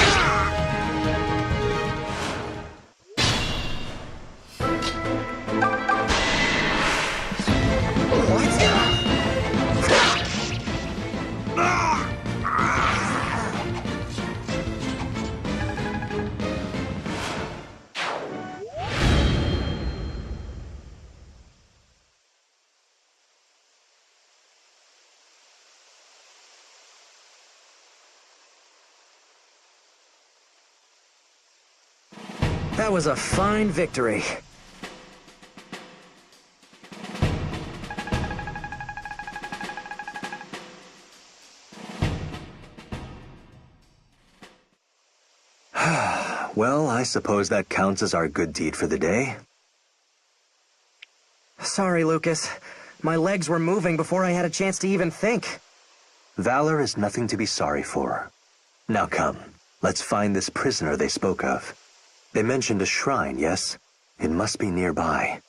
That was a fine victory. Well, I suppose that counts as our good deed for the day. Sorry, Lucas. My legs were moving before I had a chance to even think. Valor is nothing to be sorry for. Now come, let's find this prisoner they spoke of. They mentioned a shrine, yes? It must be nearby.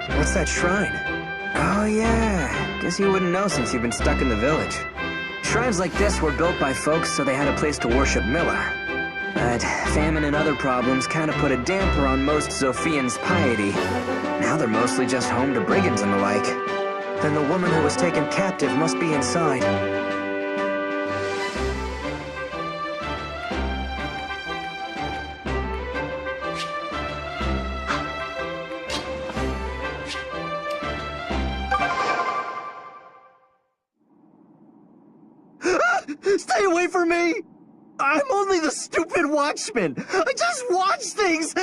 What's that shrine? Oh yeah, guess you wouldn't know since you've been stuck in the village. Shrines like this were built by folks so they had a place to worship Miller. But famine and other problems kind of put a damper on most Zophians' piety. Now they're mostly just home to brigands and the like. Then the woman who was taken captive must be inside. Stay away from me! I'm only the stupid watchman! I just watch things!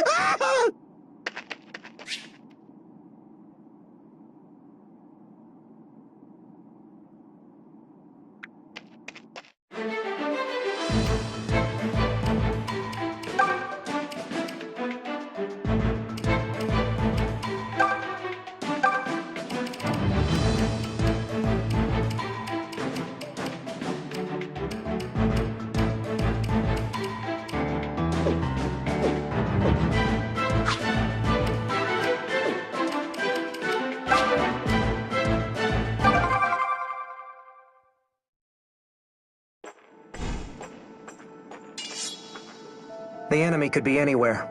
The enemy could be anywhere.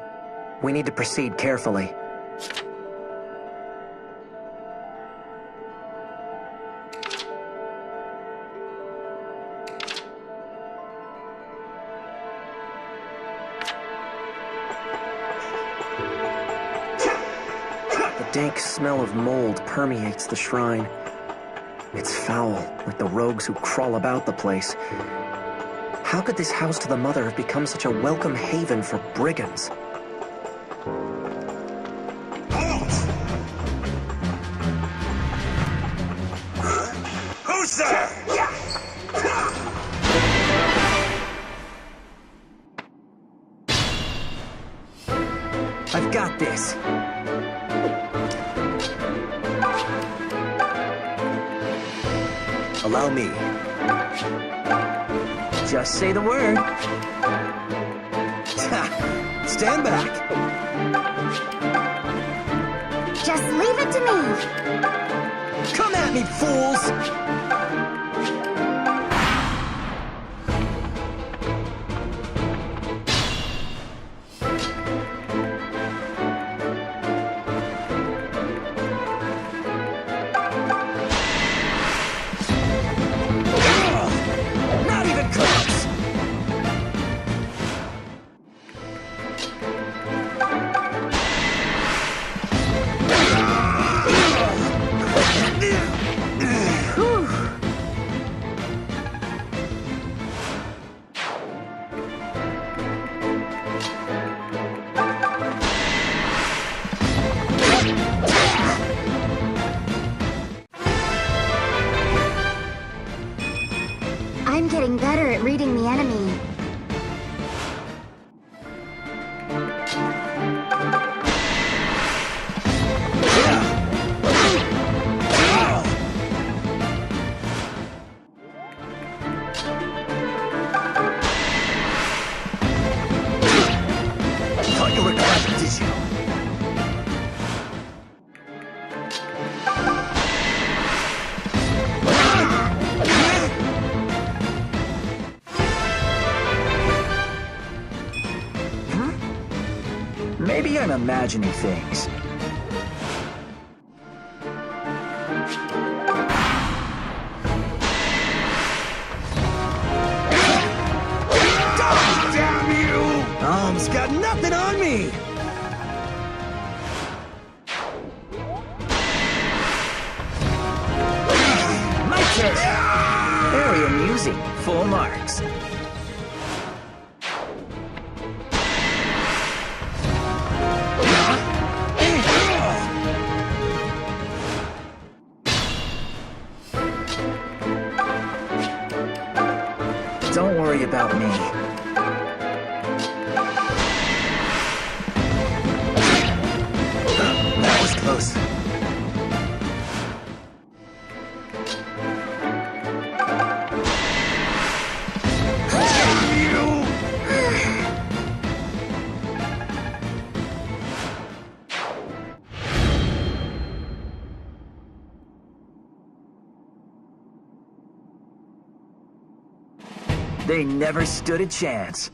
We need to proceed carefully. The dank smell of mold permeates the shrine. It's foul, like the rogues who crawl about the place. How could this house to the mother have become such a welcome haven for brigands? Who's there? I've got this. Allow me. Just say the word. Stand back. Just leave it to me. Come at me, fools! Not even close! I'm getting better at reading the enemy. Thought you were clever, did you? Maybe I'm imagining things. Damn you! Alm's got nothing on me! My turn! Very amusing. Full marks. Don't worry about me. That was close. They never stood a chance.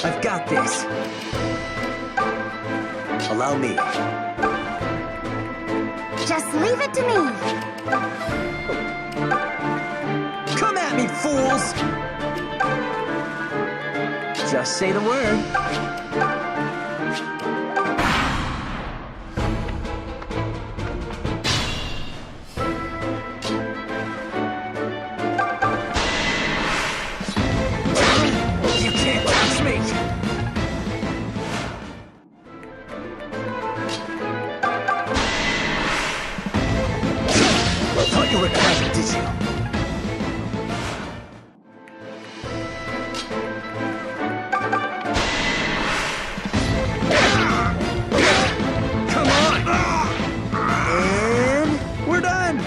I've got this. Allow me. Just leave it to me. Come at me, fools! Just say the word. You can't touch me! Thought you were clever, did you? Come on! And we're done!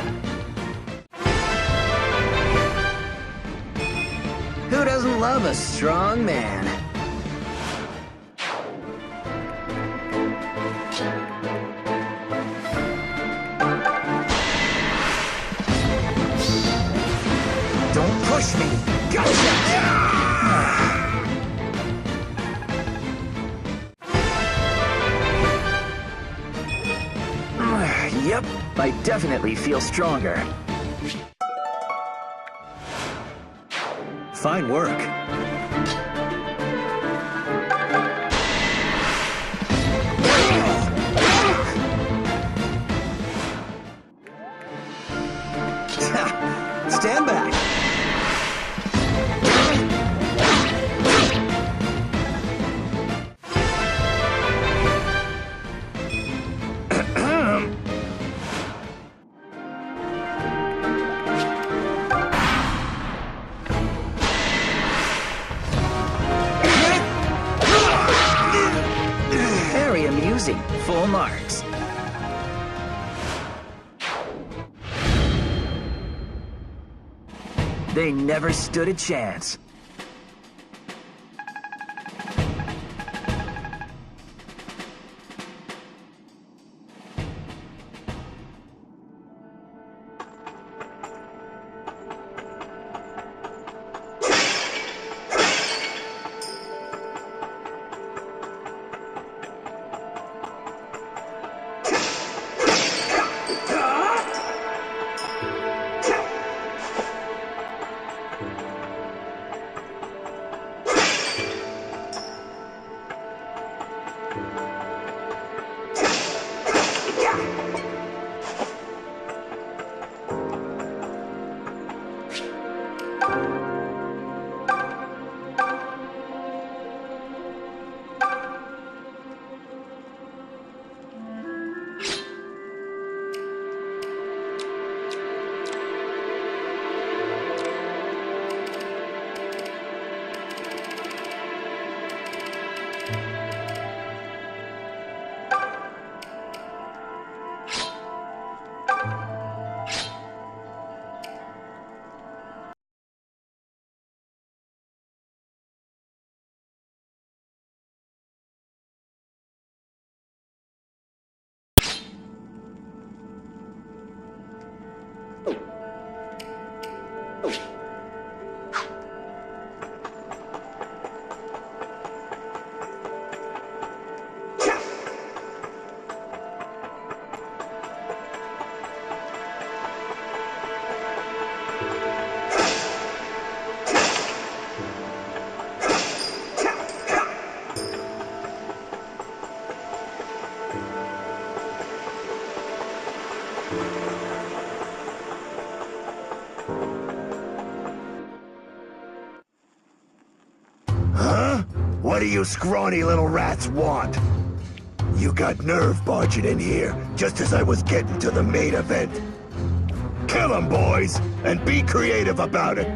Who doesn't love a strong man? Don't push me! Gotcha! Yep, I definitely feel stronger. Fine work. Stand back. Very amusing. Full marks. They never stood a chance. What do you scrawny little rats want? You got nerve barging in here, just as I was getting to the main event. Kill 'em, boys, and be creative about it.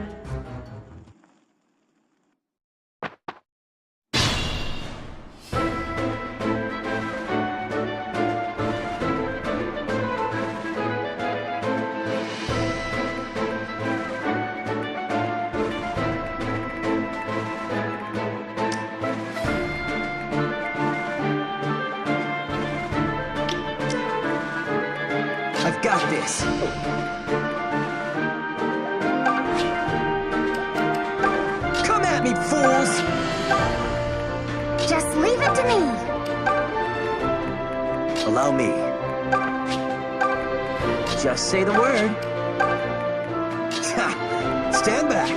I've got this. Come at me, fools! Just leave it to me. Allow me. Just say the word. Stand back.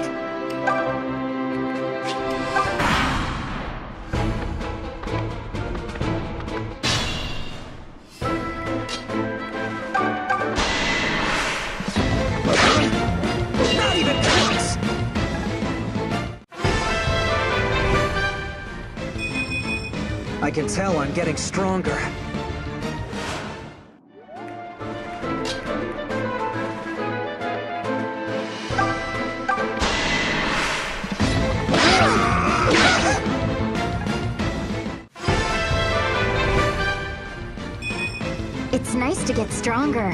Not even close! I can tell I'm getting stronger. It's nice to get stronger.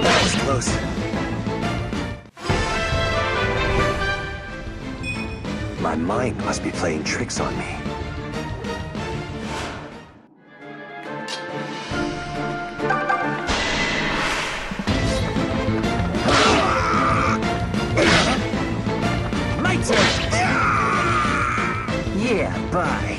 That was close. My mind must be playing tricks on me. My turn! Yeah, bye.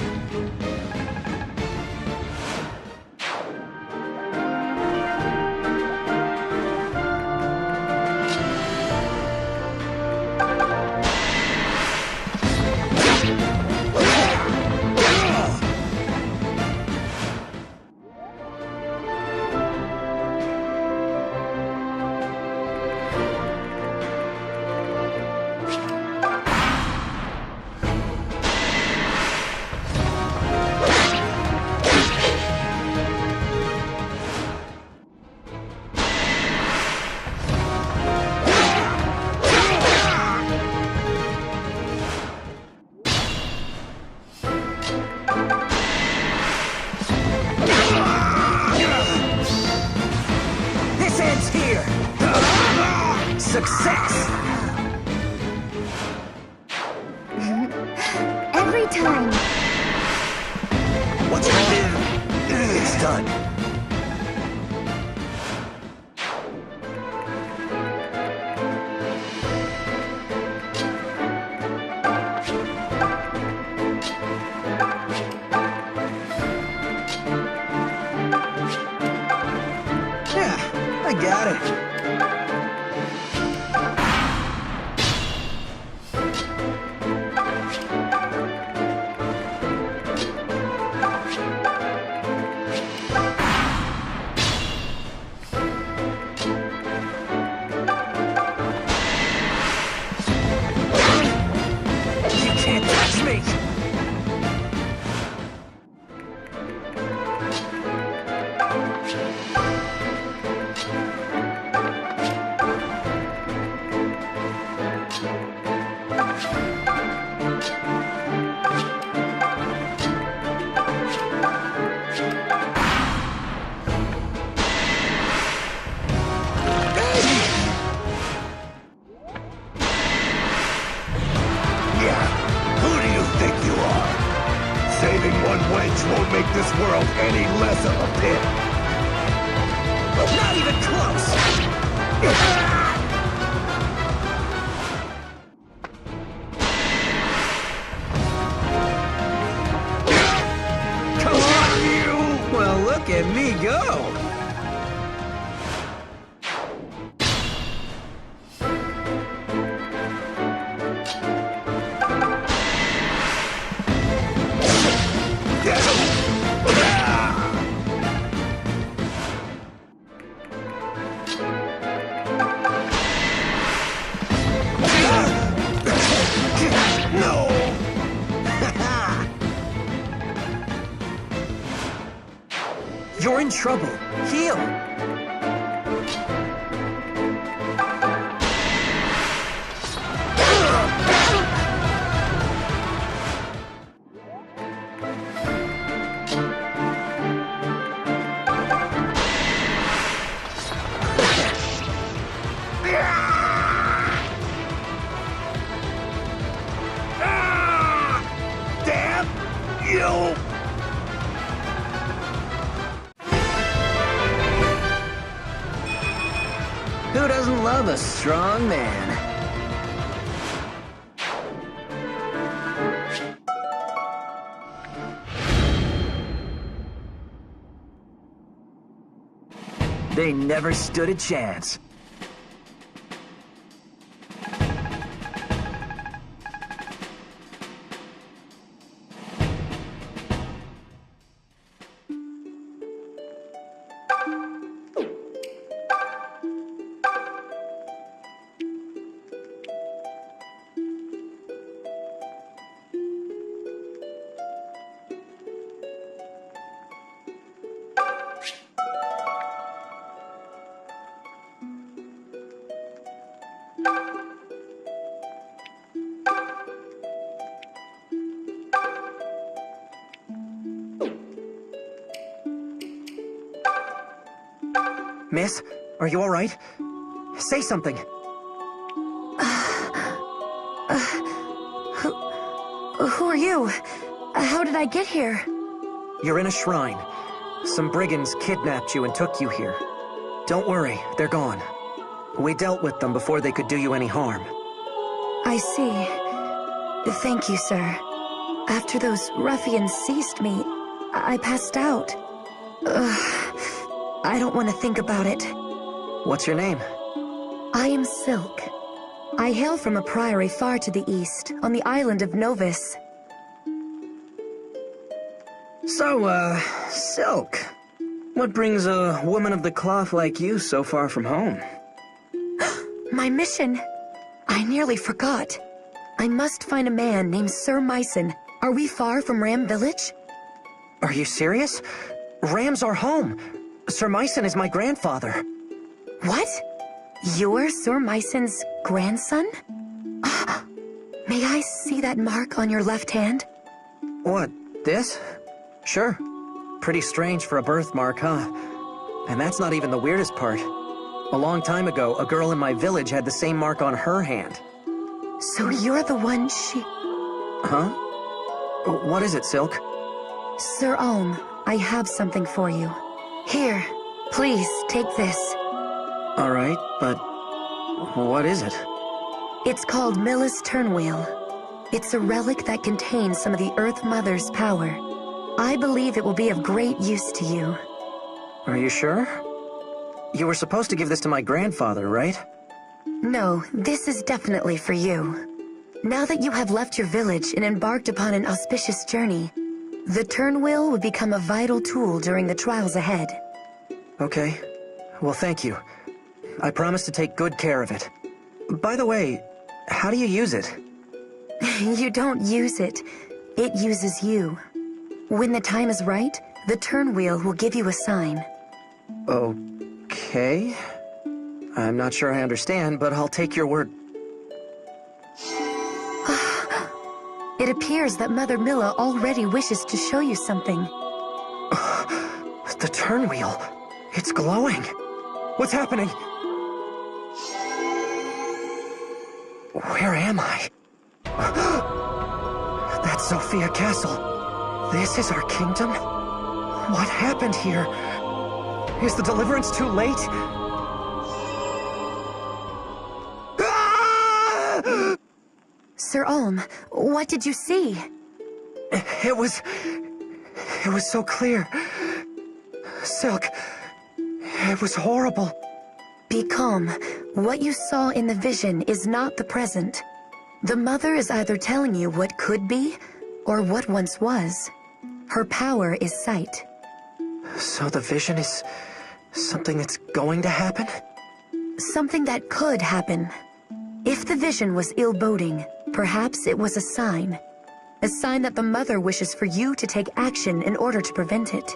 This ends here! Success! Every time. What's wrong? It's done. Yeah, I got it. You can't touch me! Yeah, who do you think you are? Saving one wench won't make this world any less of a pit. Not even close! Come on, you! Well, look at me go. No! You're in trouble. Heal! You! Who doesn't love a strong man? They never stood a chance. Miss, are you all right? Say something. Who are you? How did I get here? You're in a shrine. Some brigands kidnapped you and took you here. Don't worry, they're gone. We dealt with them before they could do you any harm. I see. Thank you, sir. After those ruffians seized me, I passed out. I don't want to think about it. What's your name? I am Silk. I hail from a priory far to the east, on the island of Novus. So, Silk. What brings a woman of the cloth like you so far from home? My mission. I nearly forgot. I must find a man named Sir Myson. Are we far from Ram Village? Are you serious? Ram's our home. Sir Myson is my grandfather. What? You're Sir Myson's grandson? May I see that mark on your left hand? What, this? Sure. Pretty strange for a birthmark, huh? And that's not even the weirdest part. A long time ago, a girl in my village had the same mark on her hand. So you're the one she... Huh? What is it, Silk? Sir Ulm, I have something for you. Here, please, take this. All right, but what is it? It's called Milla's Turnwheel. It's a relic that contains some of the Earth Mother's power. I believe it will be of great use to you. Are you sure? You were supposed to give this to my grandfather, right? No, this is definitely for you. Now that you have left your village and embarked upon an auspicious journey, the Turnwheel will become a vital tool during the trials ahead. Okay. Well, thank you. I promise to take good care of it. By the way, how do you use it? You don't use it. It uses you. When the time is right, the Turnwheel will give you a sign. Okay. I'm not sure I understand, but I'll take your word. It appears that Mother Milla already wishes to show you something. The Turnwheel. It's glowing. What's happening? Where am I? That's Sophia Castle. This is our kingdom? What happened here? Is the deliverance too late? Sir Ulm, what did you see? It was so clear. Silk, it was horrible. Be calm. What you saw in the vision is not the present. The Mother is either telling you what could be, or what once was. Her power is sight. So the vision is something that's going to happen? Something that could happen. If the vision was ill-boding, perhaps it was a sign. A sign that the Mother wishes for you to take action in order to prevent it.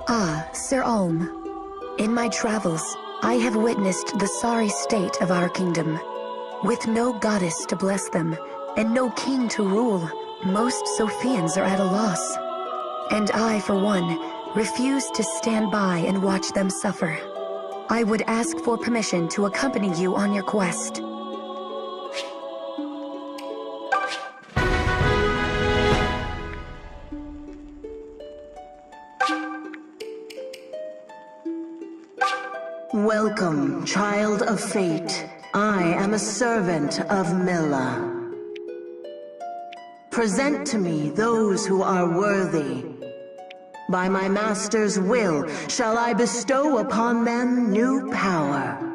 Ah, Sir Ulm. In my travels, I have witnessed the sorry state of our kingdom. With no goddess to bless them, and no king to rule, most Sophians are at a loss. And I, for one, refuse to stand by and watch them suffer. I would ask for permission to accompany you on your quest. Welcome, child of fate. I am a servant of Milla. Present to me those who are worthy. By my master's will shall I bestow upon them new power.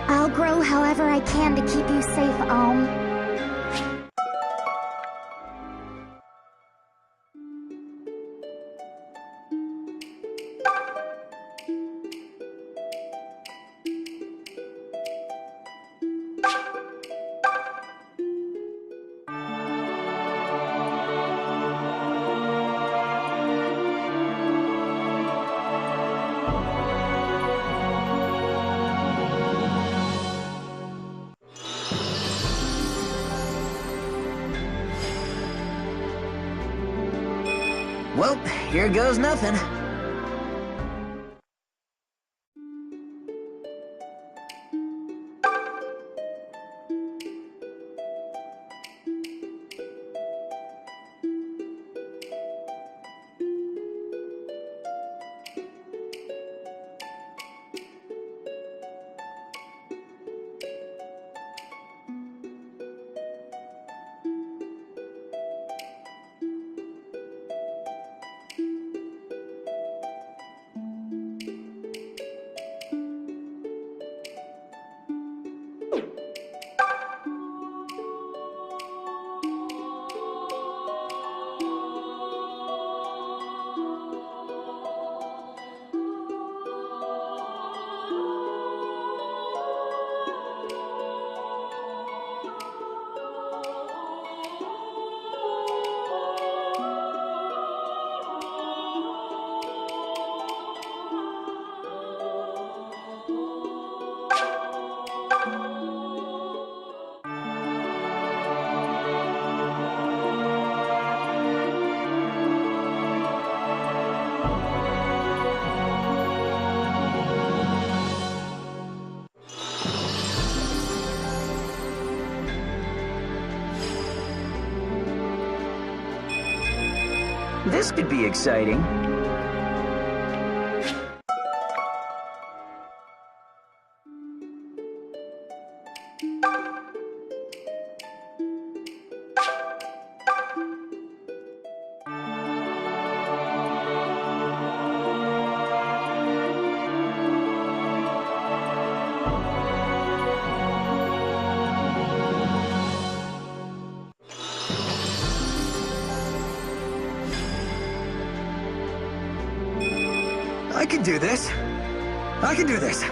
I'll grow however I can to keep you safe, Alm. Well, here goes nothing. This could be exciting. I can do this. I can do this.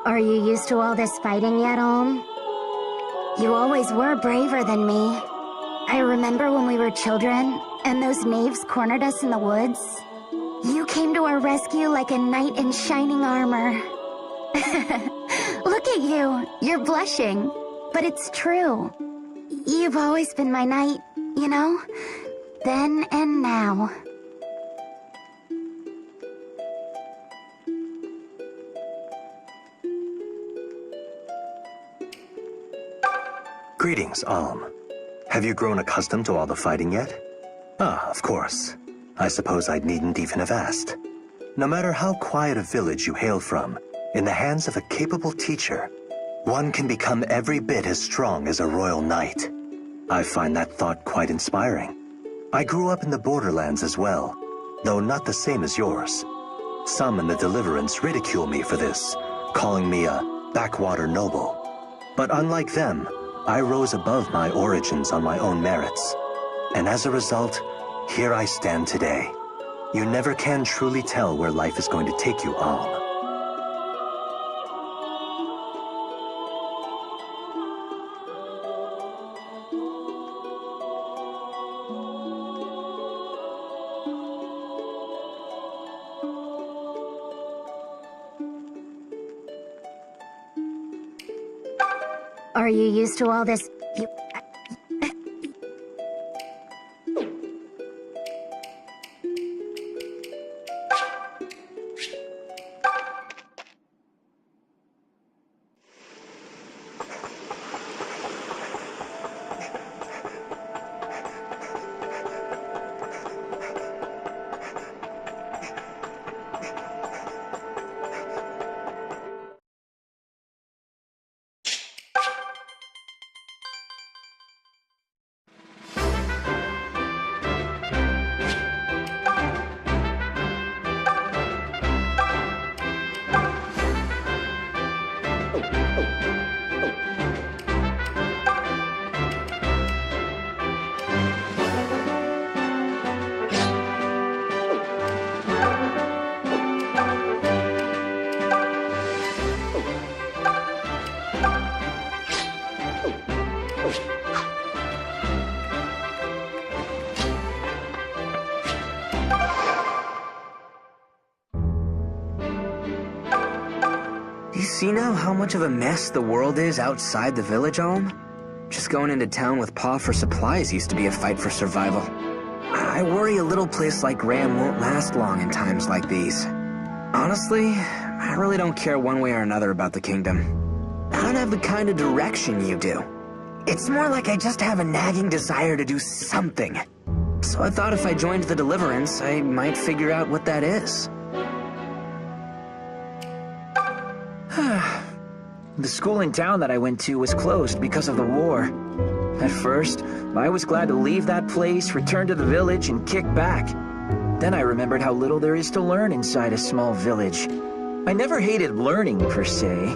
Are you used to all this fighting yet, Olm? You always were braver than me. I remember when we were children, and those knaves cornered us in the woods. You came to our rescue like a knight in shining armor. Look at you. You're blushing. But it's true. You've always been my knight, you know? Then and now. Greetings, Alm. Have you grown accustomed to all the fighting yet? Ah, of course. I suppose I needn't even have asked. No matter how quiet a village you hail from, in the hands of a capable teacher, one can become every bit as strong as a royal knight. I find that thought quite inspiring. I grew up in the borderlands as well, though not the same as yours. Some in the Deliverance ridicule me for this, calling me a backwater noble. But unlike them, I rose above my origins on my own merits. And as a result, here I stand today. You never can truly tell where life is going to take you, Alm. Are you used to all this? see now how much of a mess the world is outside the village, Alm? Just going into town with Pa for supplies used to be a fight for survival. I worry a little place like Graham won't last long in times like these. Honestly, I really don't care one way or another about the kingdom. I don't have the kind of direction you do. It's more like I just have a nagging desire to do something. So I thought if I joined the Deliverance, I might figure out what that is. The school in town that I went to was closed because of the war. At first, I was glad to leave that place, return to the village, and kick back. Then I remembered how little there is to learn inside a small village. I never hated learning, per se.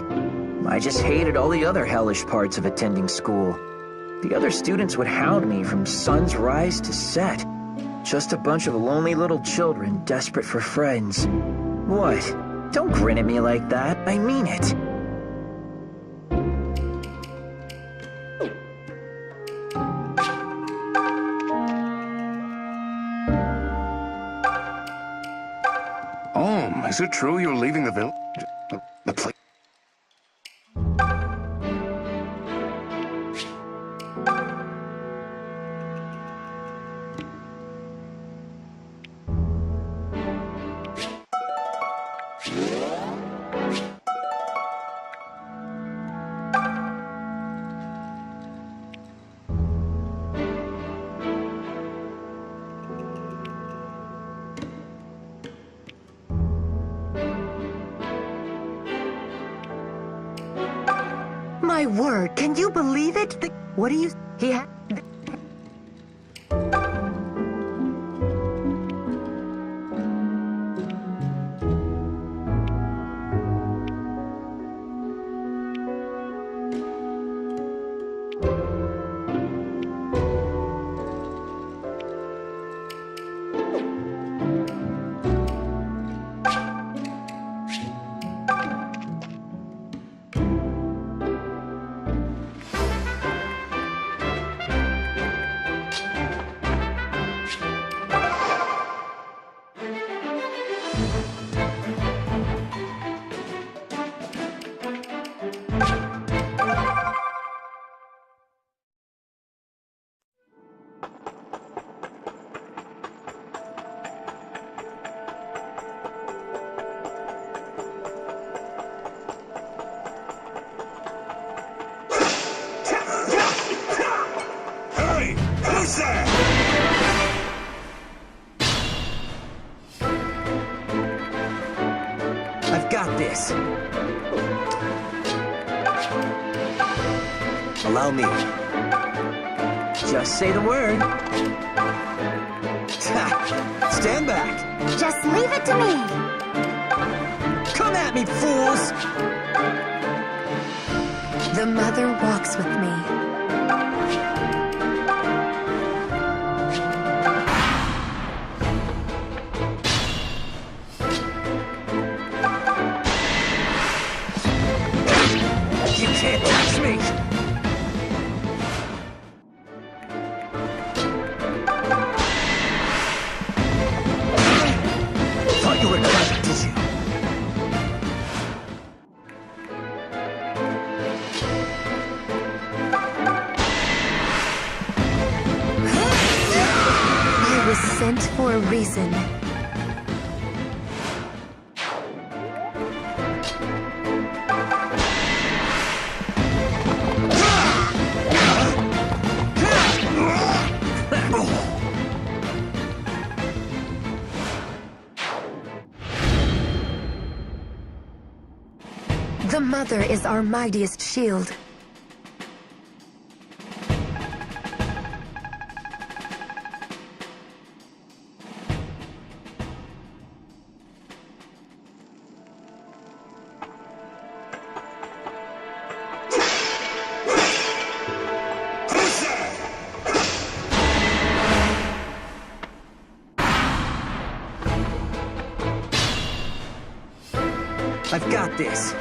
I just hated all the other hellish parts of attending school. The other students would hound me from sun's rise to set. Just a bunch of lonely little children desperate for friends. What? Don't grin at me like that. I mean it. Is it true you're leaving the village? The place? My word, can you believe it? What do you... He had... I've got this. Allow me. Just say the word. Stand back. Just leave it to me. Come at me, fools! The mother walks with me. You can't touch me! Thought you were clever, did you? I was sent for a reason. The mother is our mightiest shield. I've got this.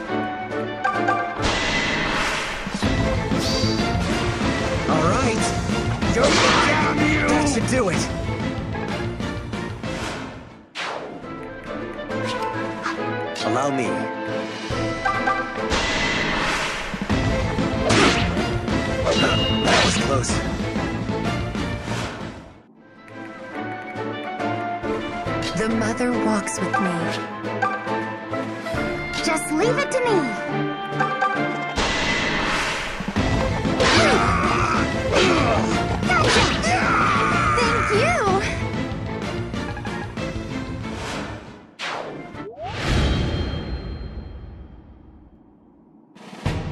All right. You're down, you! That should do it. Allow me. That was close. The mother walks with me. Just leave it to me. Gotcha! Thank you!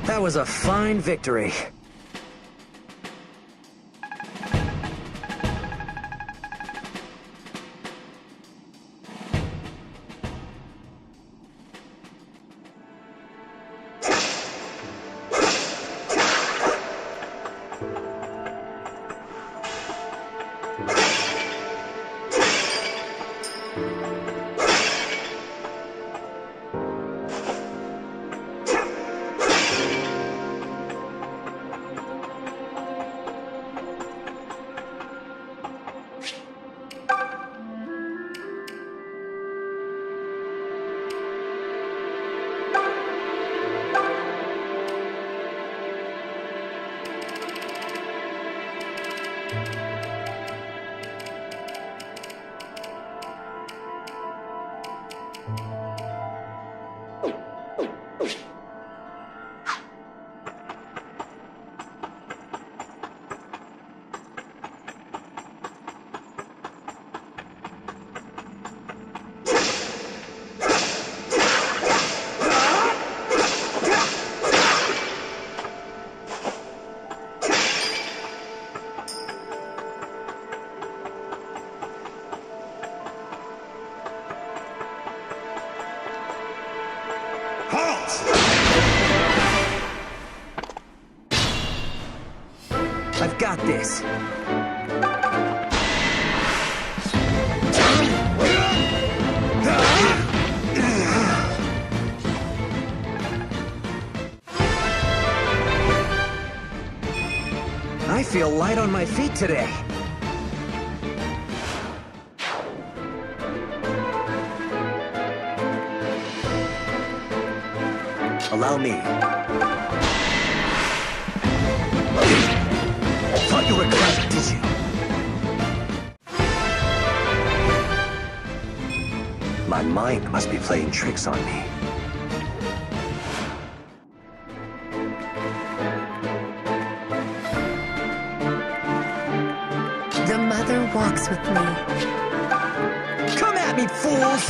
That was a fine victory. I've got this. I feel light on my feet today. Allow me. Thought you were clever, did you? My mind must be playing tricks on me. The mother walks with me. Come at me, fools!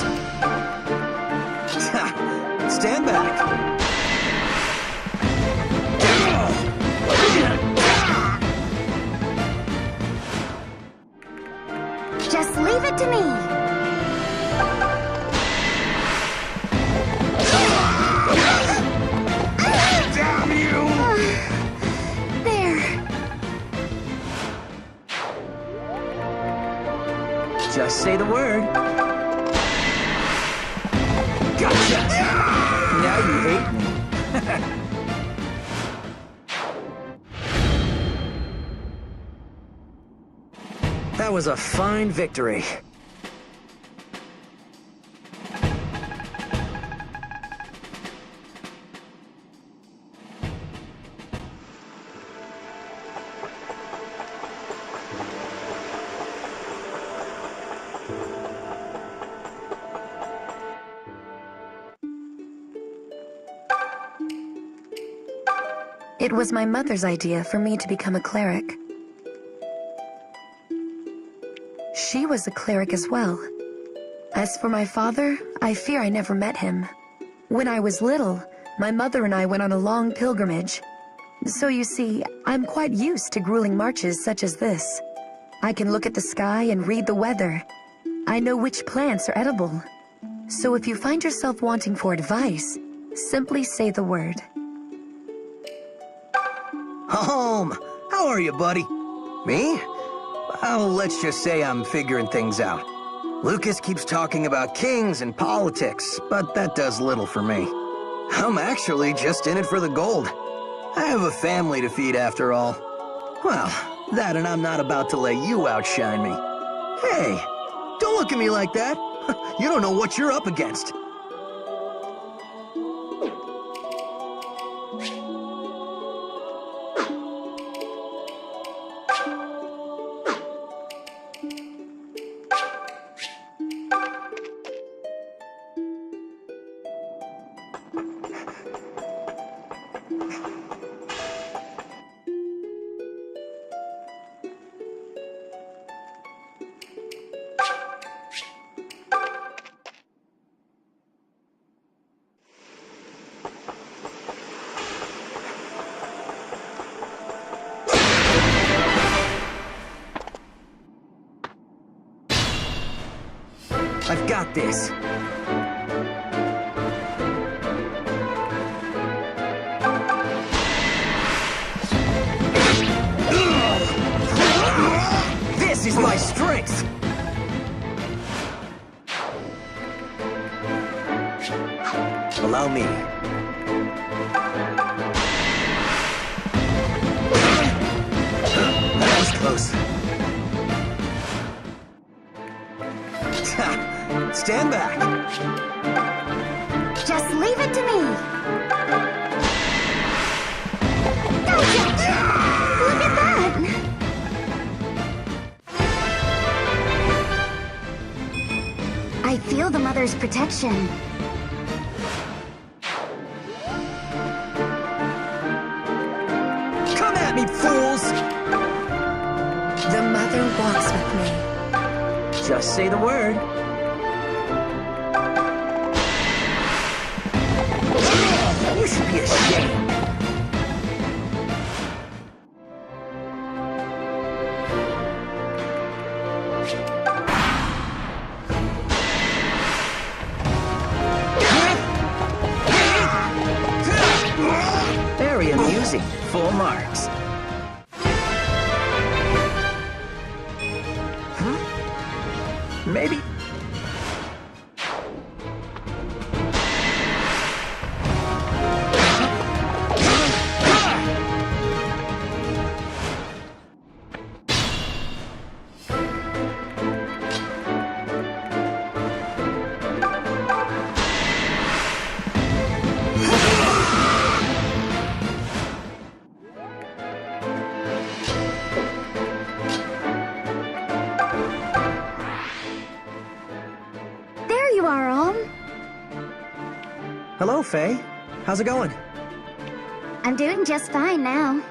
Stand back. Just leave it to me. Damn you! There. Just say the word. Gotcha! Now you hate me. That was a fine victory. It was my mother's idea for me to become a cleric. She was a cleric as well. As for my father, I fear I never met him. When I was little, my mother and I went on a long pilgrimage. So you see, I'm quite used to grueling marches such as this. I can look at the sky and read the weather. I know which plants are edible. So if you find yourself wanting for advice, simply say the word. Home! How are you, buddy? Me? Well, let's just say I'm figuring things out. Lucas keeps talking about kings and politics, but that does little for me. I'm actually just in it for the gold. I have a family to feed after all. Well, that and I'm not about to let you outshine me. Hey, don't look at me like that. You don't know what you're up against. I've got this. This is my strength! Allow me. That was close. Stand back. Just leave it to me. Gotcha! Look at that! I feel the mother's protection. Come at me, fools! The mother walks with me. Just say the word. You should be ashamed. Very amusing. Full marks. Maybe. There you are, Alm. Hello, Faye. How's it going? I'm doing just fine now.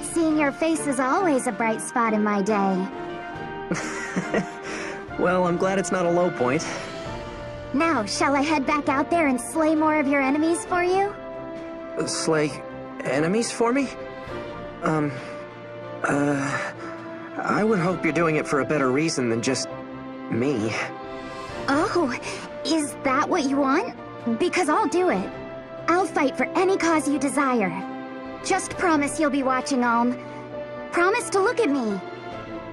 Seeing your face is always a bright spot in my day. Well, I'm glad it's not a low point. Now, shall I head back out there and slay more of your enemies for you? Slay enemies for me? I would hope you're doing it for a better reason than just me. Oh, is that what you want? Because I'll do it. I'll fight for any cause you desire. Just promise you'll be watching, Alm. Promise to look at me.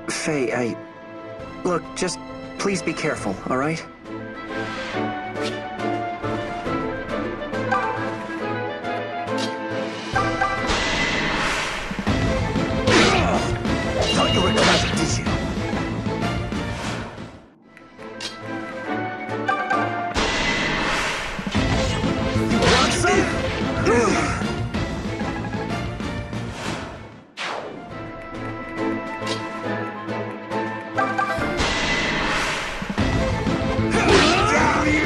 Faye, Look, just please be careful, all right? Thought you were clever, did you? You want some?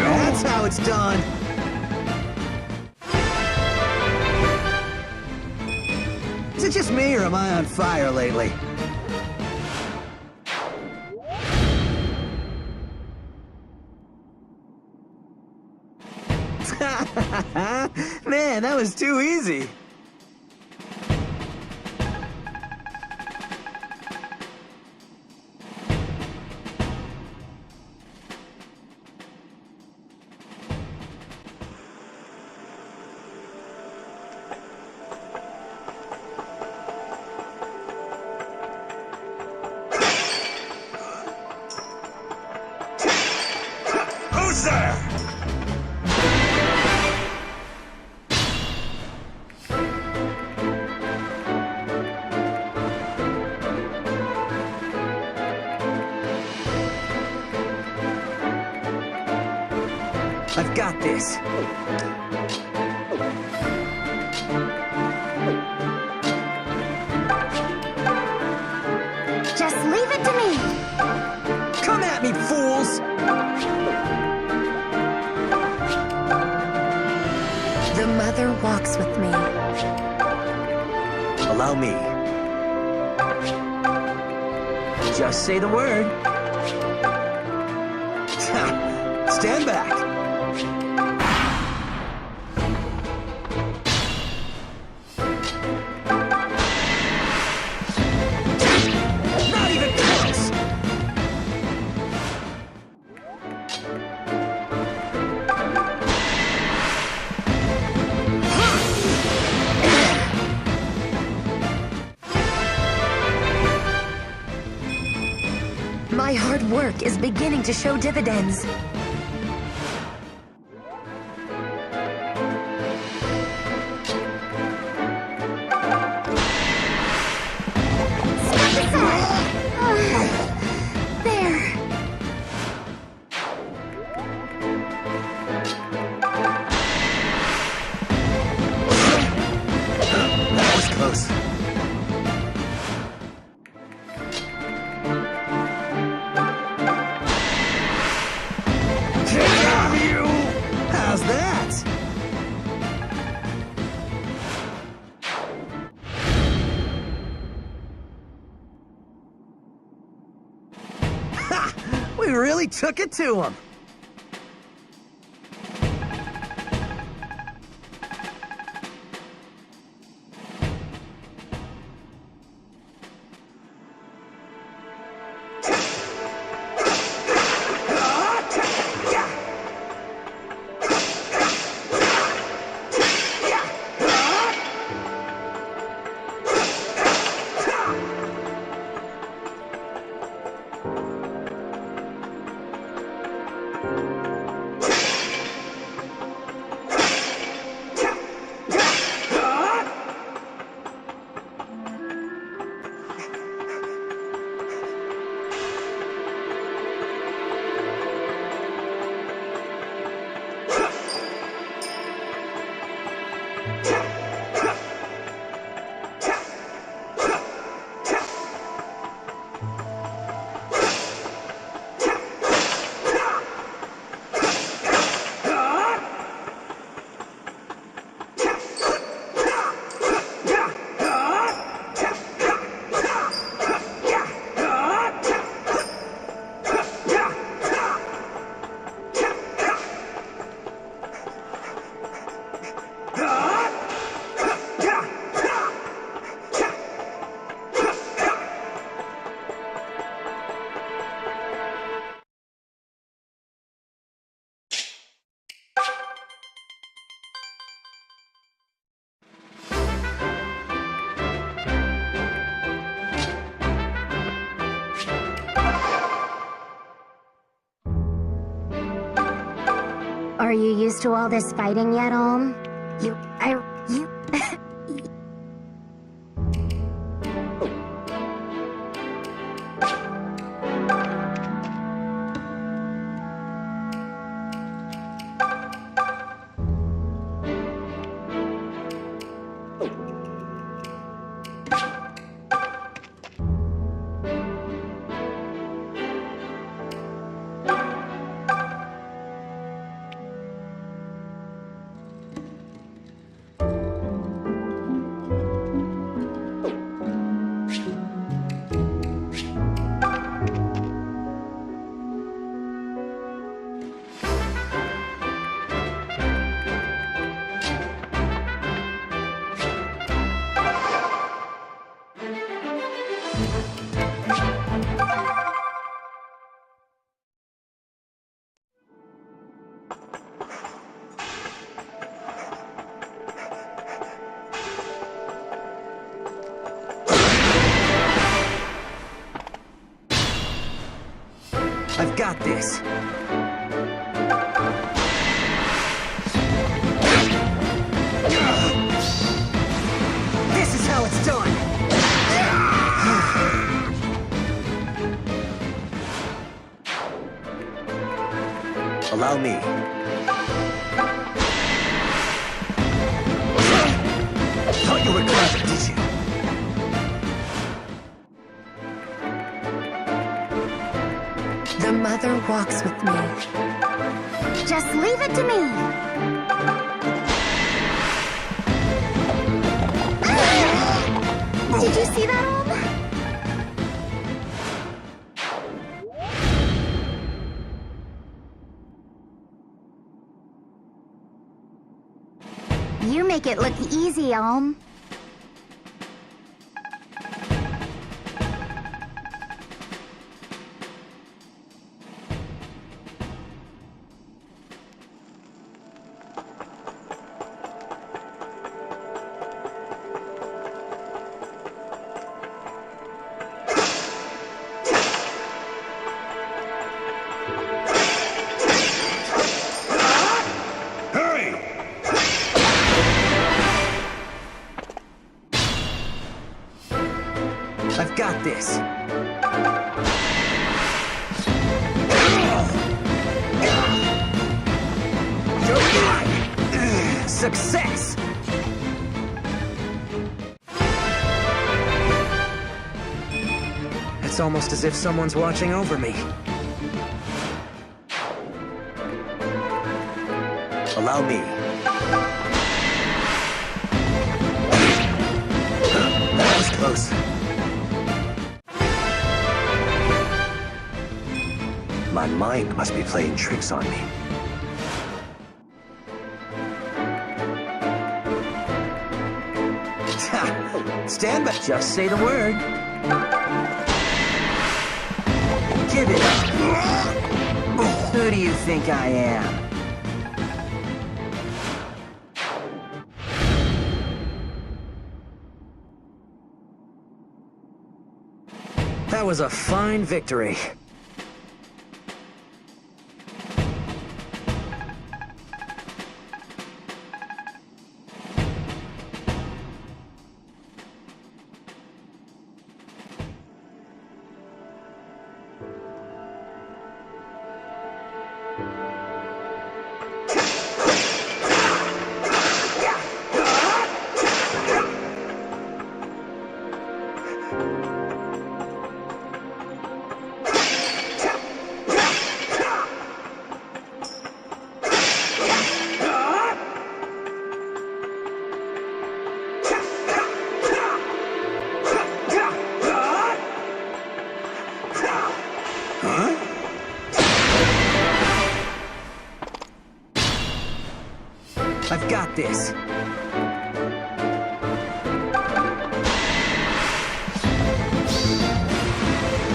That's how it's done. Is it just me or am I on fire lately? Man, that was too easy. Who's there? I've got this. Just leave it to me. Come at me, fools! The mother walks with me. Allow me. Just say the word. Stand back. Not even close! My hard work is beginning to show dividends. There. That was close. How's that? Ha! We really took it to him. Are you used to all this fighting yet, Olm? You... I've got this. This is how it's done. Allow me. Thought you were clever, did you? The mother walks with me. Just leave it to me. Did you see that, Olm? You make it look easy, Olm. Success! It's almost as if someone's watching over me. Allow me. That was close. My mind must be playing tricks on me. Stand back. Just say the word. Give it up. Who do you think I am? That was a fine victory. I've got this.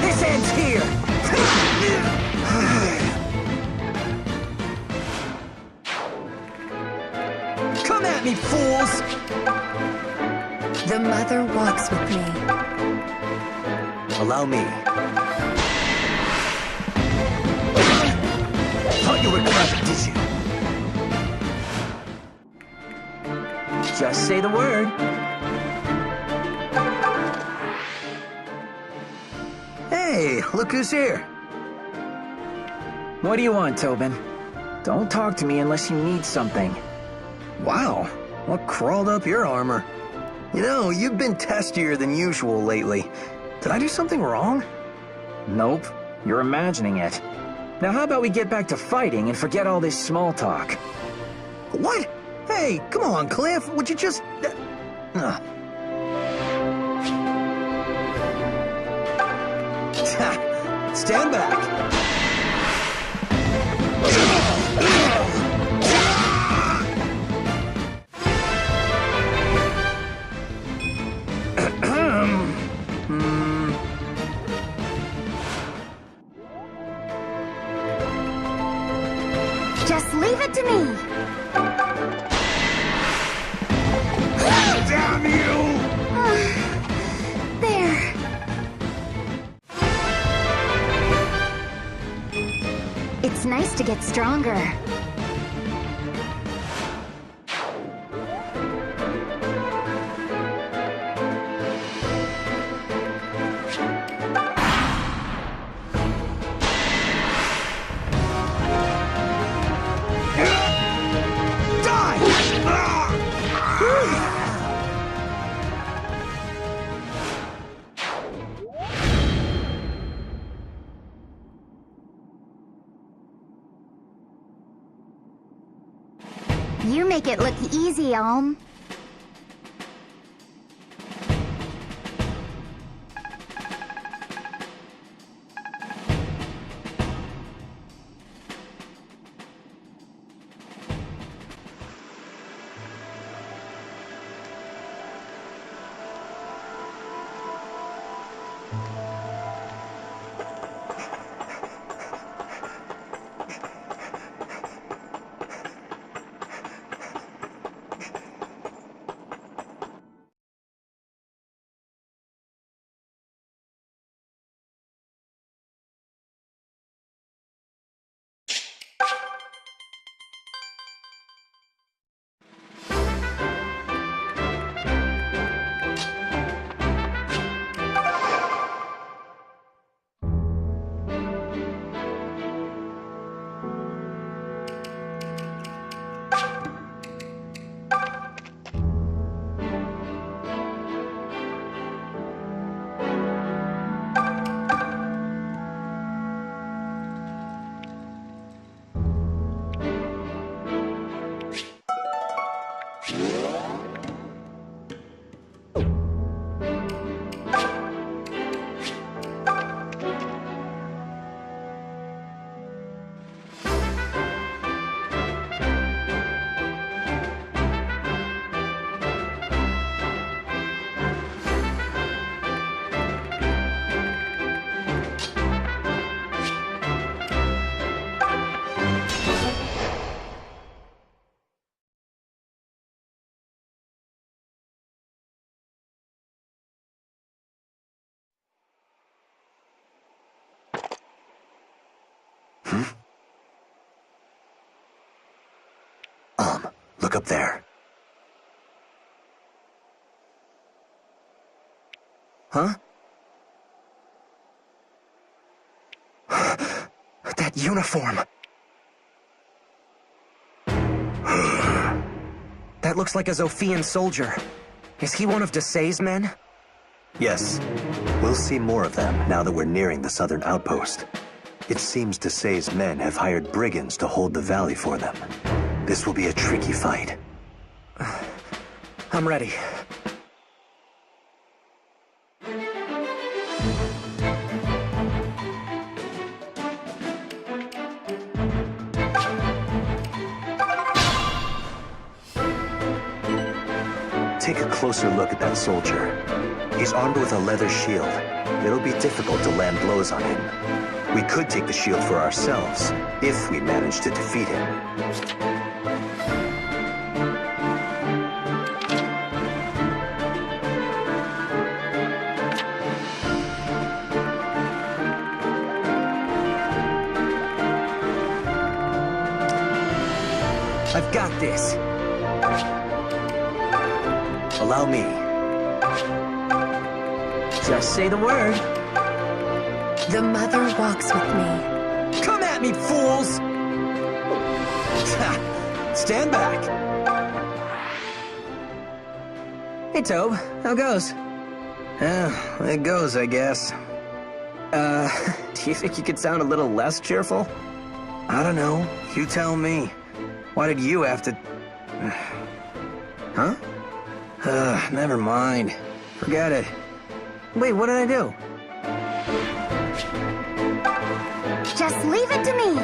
This ends here. Come at me, fools! The mother walks with me. Allow me. Thought you were clever, did you? Just say the word. Hey, look who's here. What do you want, Tobin? Don't talk to me unless you need something. Wow, what crawled up your armor? You know, you've been testier than usual lately. Did I do something wrong? Nope, you're imagining it. Now how about we get back to fighting and forget all this small talk? What? Hey, come on, Cliff. Would you just... Stand back. Just leave it to me. Damn you! There. It's nice to get stronger. You make it look easy, Alm. Look up there. Huh? That uniform. That looks like a Zophian soldier. Is he one of Desai's men? Yes. We'll see more of them now that we're nearing the southern outpost. It seems Desai's men have hired brigands to hold the valley for them. This will be a tricky fight. I'm ready. Take a closer look at that soldier. He's armed with a leather shield. It'll be difficult to land blows on him. We could take the shield for ourselves, if we manage to defeat him. I've got this. Allow me. Just say the word. The mother walks with me. Come at me, fools! Stand back. Hey, Tobe. How goes? It goes, I guess. Do you think you could sound a little less cheerful? I don't know. You tell me. Why did you have to... Huh? Never mind. Forget it. Wait, what did I do? Just leave it to me.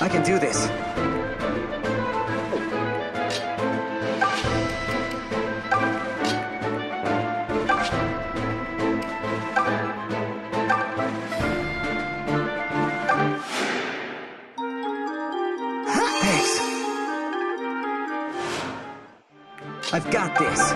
I can do this. Thanks. I've got this.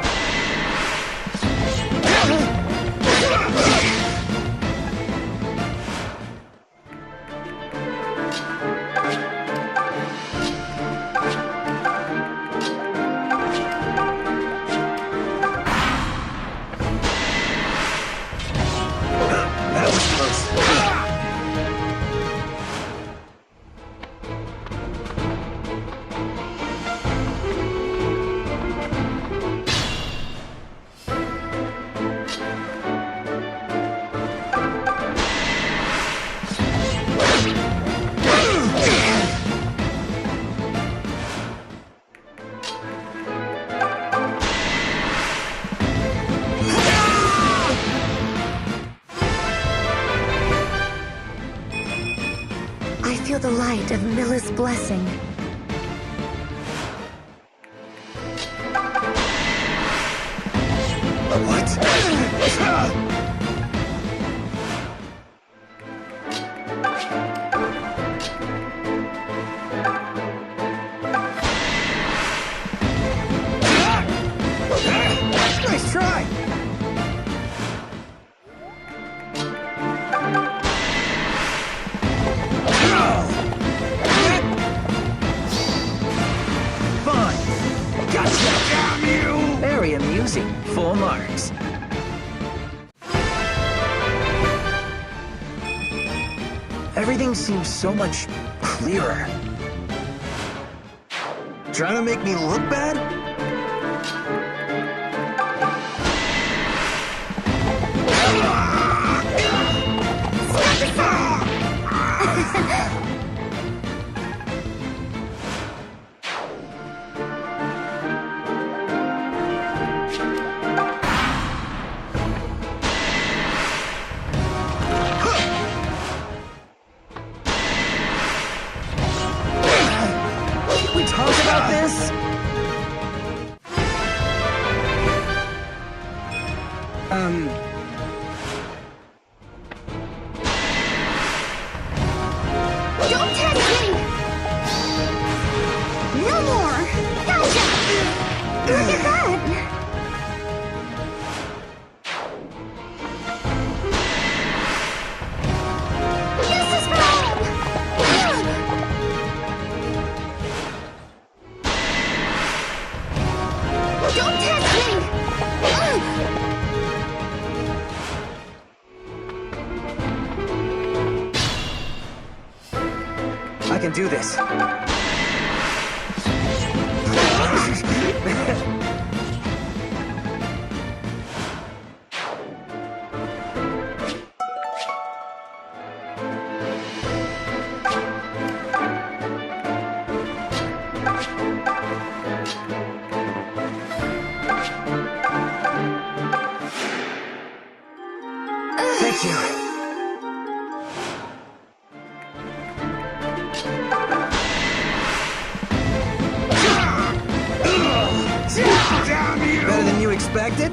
I feel the light of Milla's blessing. Nice try! Fine. Gotcha! Damn you! Very amusing. 4 marks. Everything seems so much clearer. Trying to make me look bad? We talked about this? Don't test me! No more! Gotcha! Look at that! This is wrong! Don't test me! I can do this. Thank you. Better than you expected?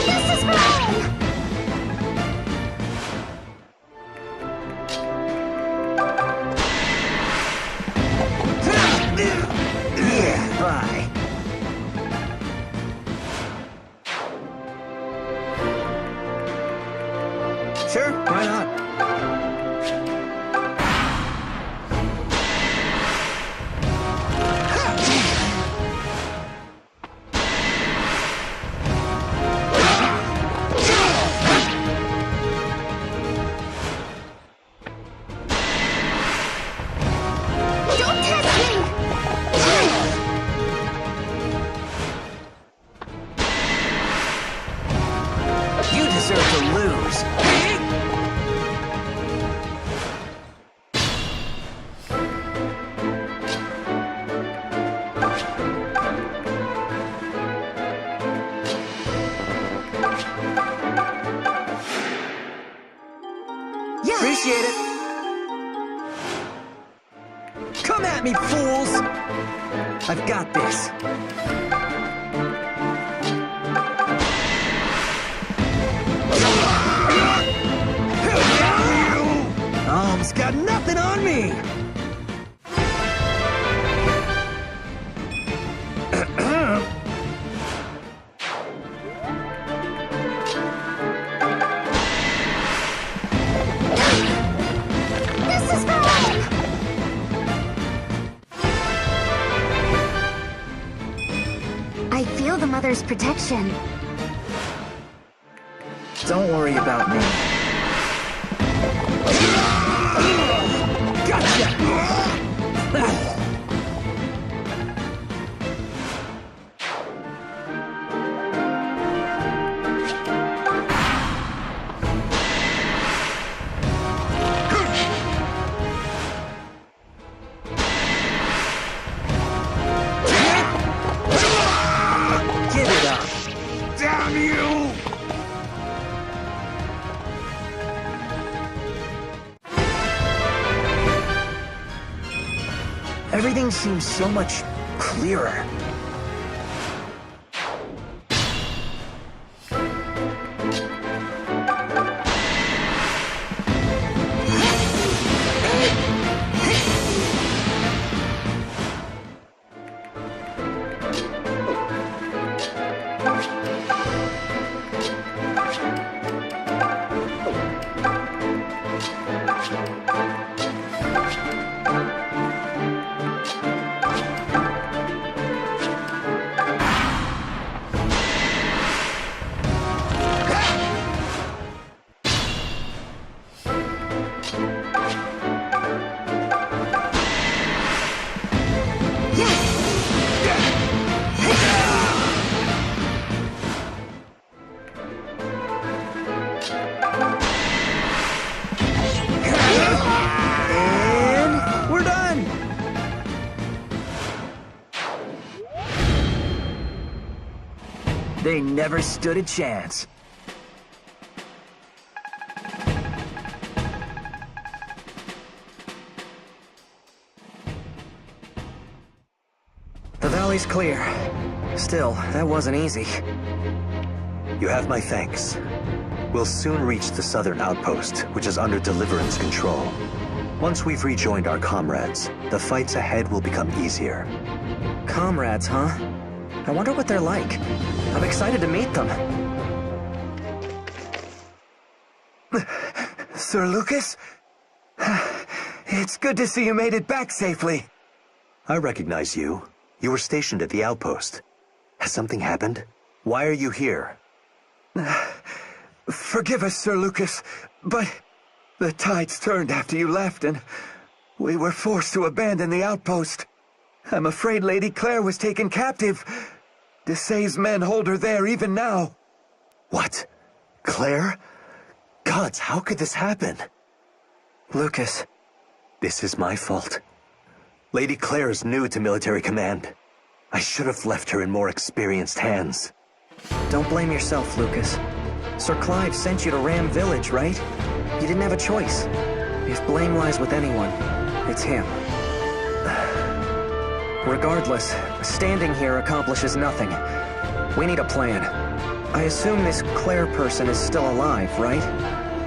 This is wrong! Yeah, bye. Sure, why not? Don't test me! You deserve to lose. Yeah. Appreciate it. Come at me, fools! I've got this. Alm's got nothing on me! This is wrong! I feel the mother's protection. Don't worry about me. Gotcha! Everything seems so much clearer. They never stood a chance. The valley's clear. Still, that wasn't easy. You have my thanks. We'll soon reach the southern outpost, which is under Deliverance control. Once we've rejoined our comrades, the fights ahead will become easier. Comrades, huh? I wonder what they're like. I'm excited to meet them. Sir Lucas? It's good to see you made it back safely. I recognize you. You were stationed at the outpost. Has something happened? Why are you here? Forgive us, Sir Lucas, but the tides turned after you left, and we were forced to abandon the outpost. I'm afraid Lady Claire was taken captive. Desay's men hold her there even now. What? Claire? Gods, how could this happen? Lucas. This is my fault. Lady Claire is new to military command. I should have left her in more experienced hands. Don't blame yourself, Lucas. Sir Clive sent you to Ram Village, right? You didn't have a choice. If blame lies with anyone, it's him. Regardless, standing here accomplishes nothing. We need a plan. I assume this Claire person is still alive, right?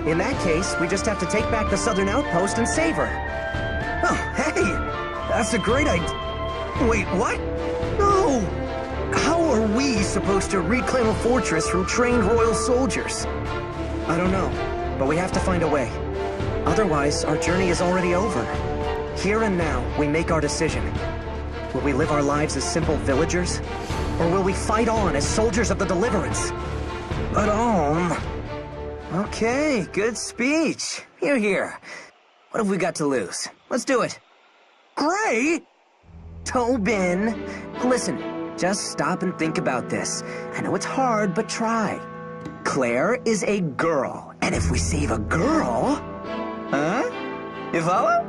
In that case, we just have to take back the southern outpost and save her. Oh, hey! That's a great idea. Wait, what? No! How are we supposed to reclaim a fortress from trained royal soldiers? I don't know, but we have to find a way. Otherwise, our journey is already over. Here and now, we make our decision. Will we live our lives as simple villagers? Or will we fight on as soldiers of the Deliverance? But okay, good speech. Here. What have we got to lose? Let's do it. Great! Tobin, listen, just stop and think about this. I know it's hard, but try. Claire is a girl, and if we save a girl... Huh? You follow?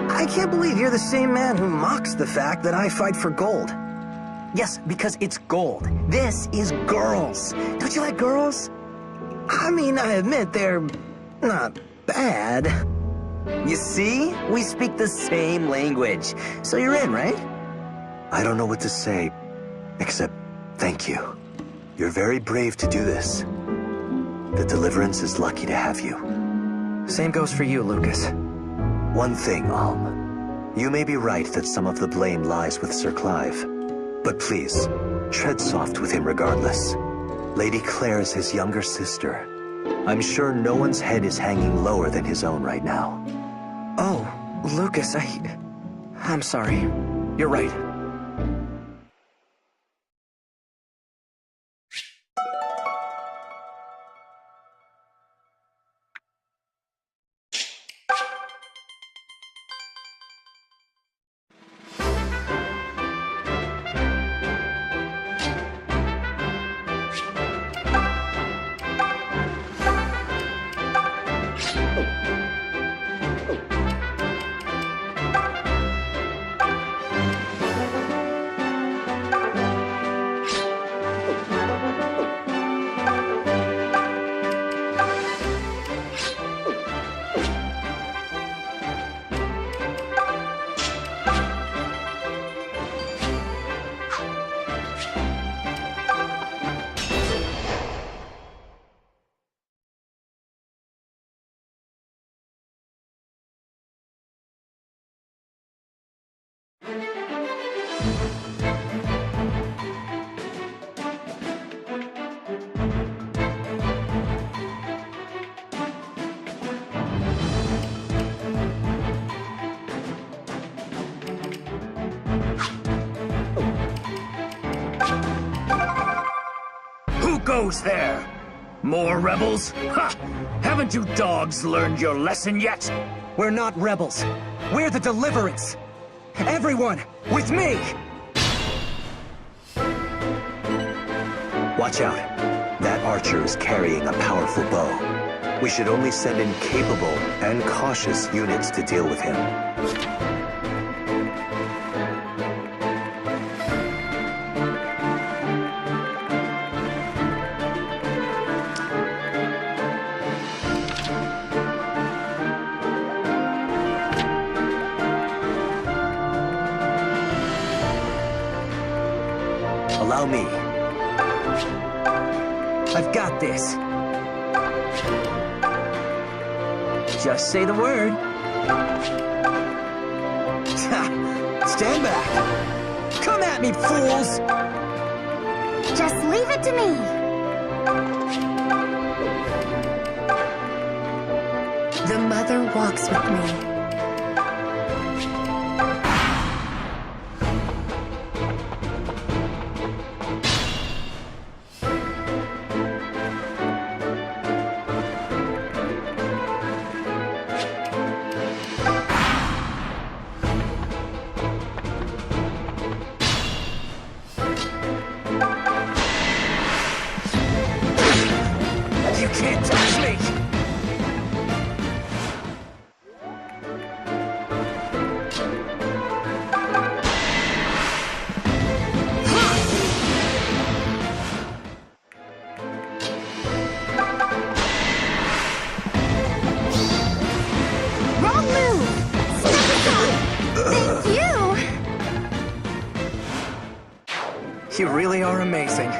I can't believe you're the same man who mocks the fact that I fight for gold. Yes, because it's gold. This is girls. Don't you like girls? I mean, I admit they're not bad. You see? We speak the same language. So you're in, right? I don't know what to say, except thank you. You're very brave to do this. The Deliverance is lucky to have you. Same goes for you, Lucas. One thing, Alm. You may be right that some of the blame lies with Sir Clive. But please, tread soft with him regardless. Lady Claire is his younger sister. I'm sure no one's head is hanging lower than his own right now. Oh, Lucas, I'm sorry. You're right. goes there? More rebels? Ha! Haven't you dogs learned your lesson yet? We're not rebels. We're the Deliverance. Everyone, with me! Watch out. That archer is carrying a powerful bow. We should only send in capable and cautious units to deal with him. Allow me. I've got this. Just say the word. Stand back. Come at me, fools! Just leave it to me. The mother walks with me. You can't touch me! Wrong move! Step aside! Thank you! You really are amazing.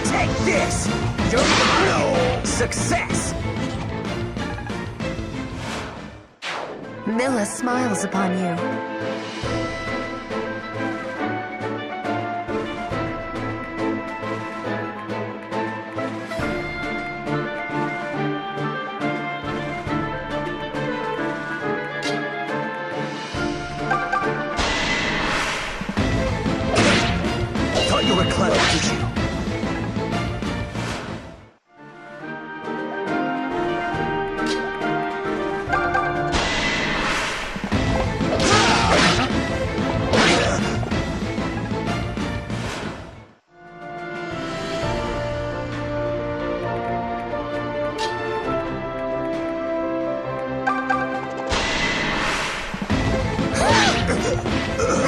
Take this! You're no success! Milla smiles upon you. Thought you were clever, did you?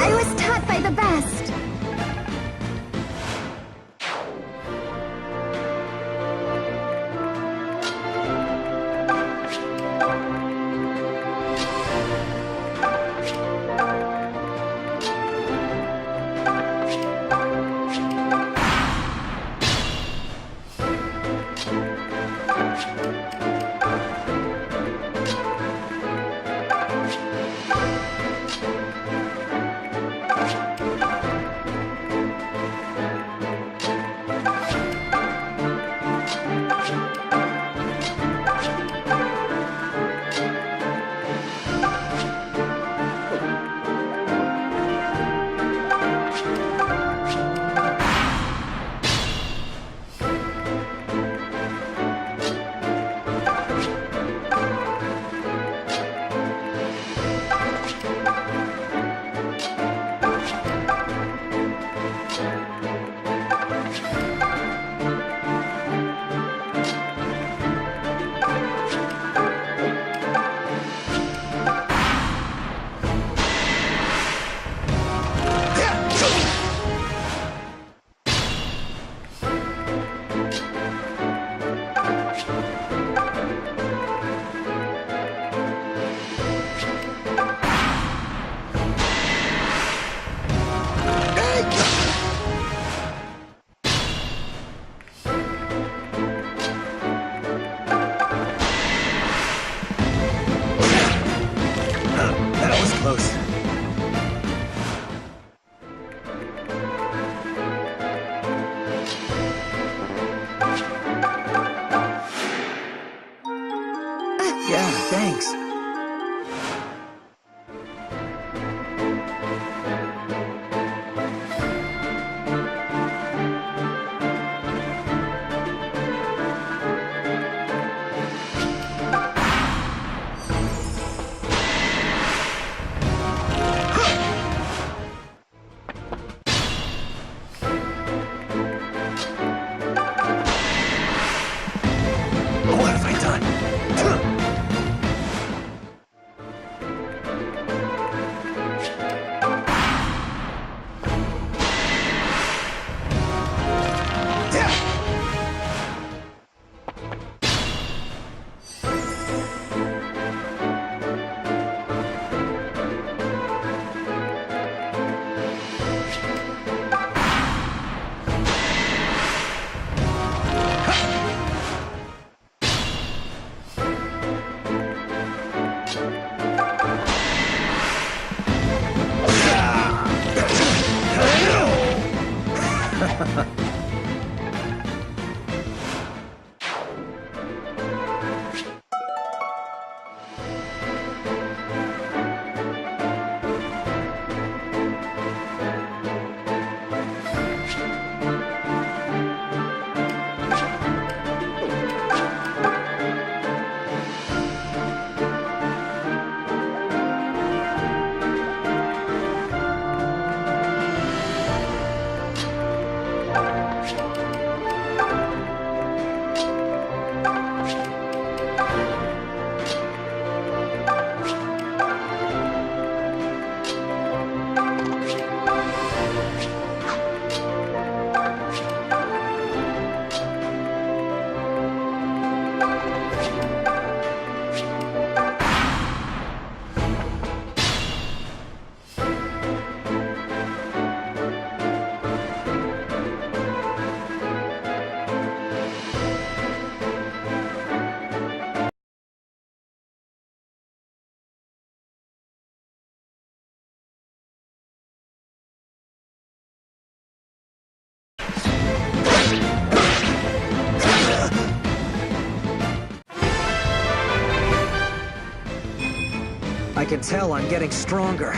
I was taught by the best. Thanks. What have I done? I can tell I'm getting stronger.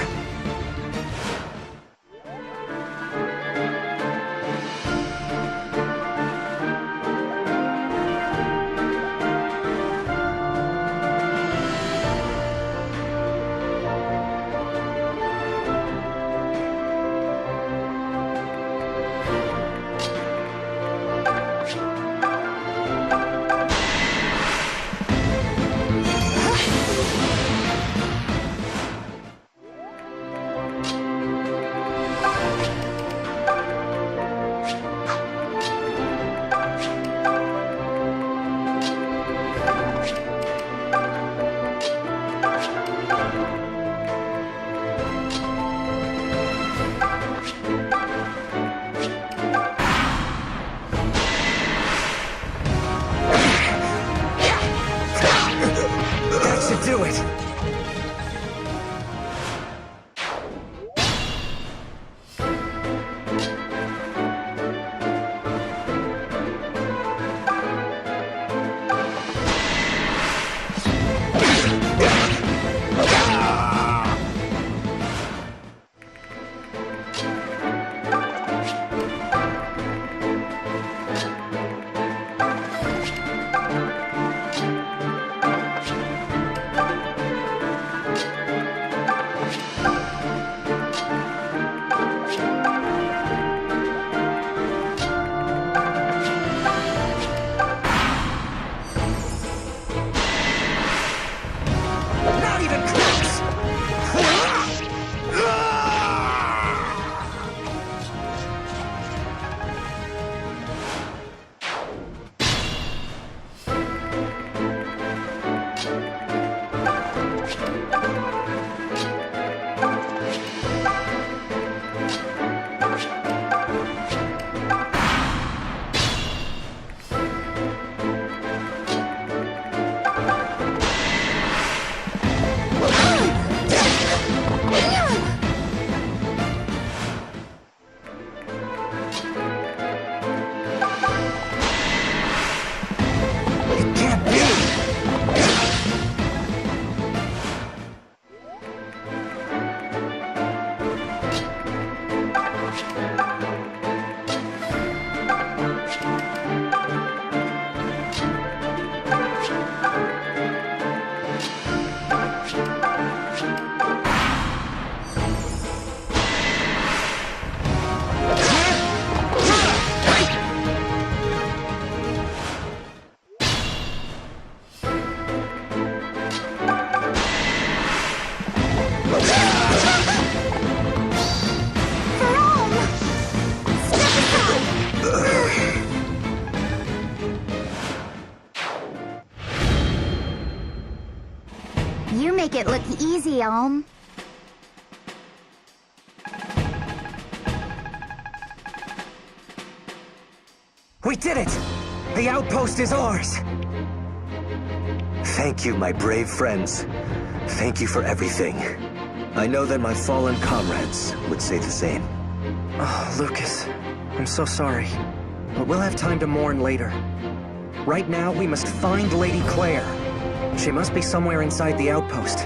make it look easy, Alm. We did it! The outpost is ours! Thank you, my brave friends. Thank you for everything. I know that my fallen comrades would say the same. Oh, Lucas, I'm so sorry. But we'll have time to mourn later. Right now, we must find Lady Claire. She must be somewhere inside the outpost.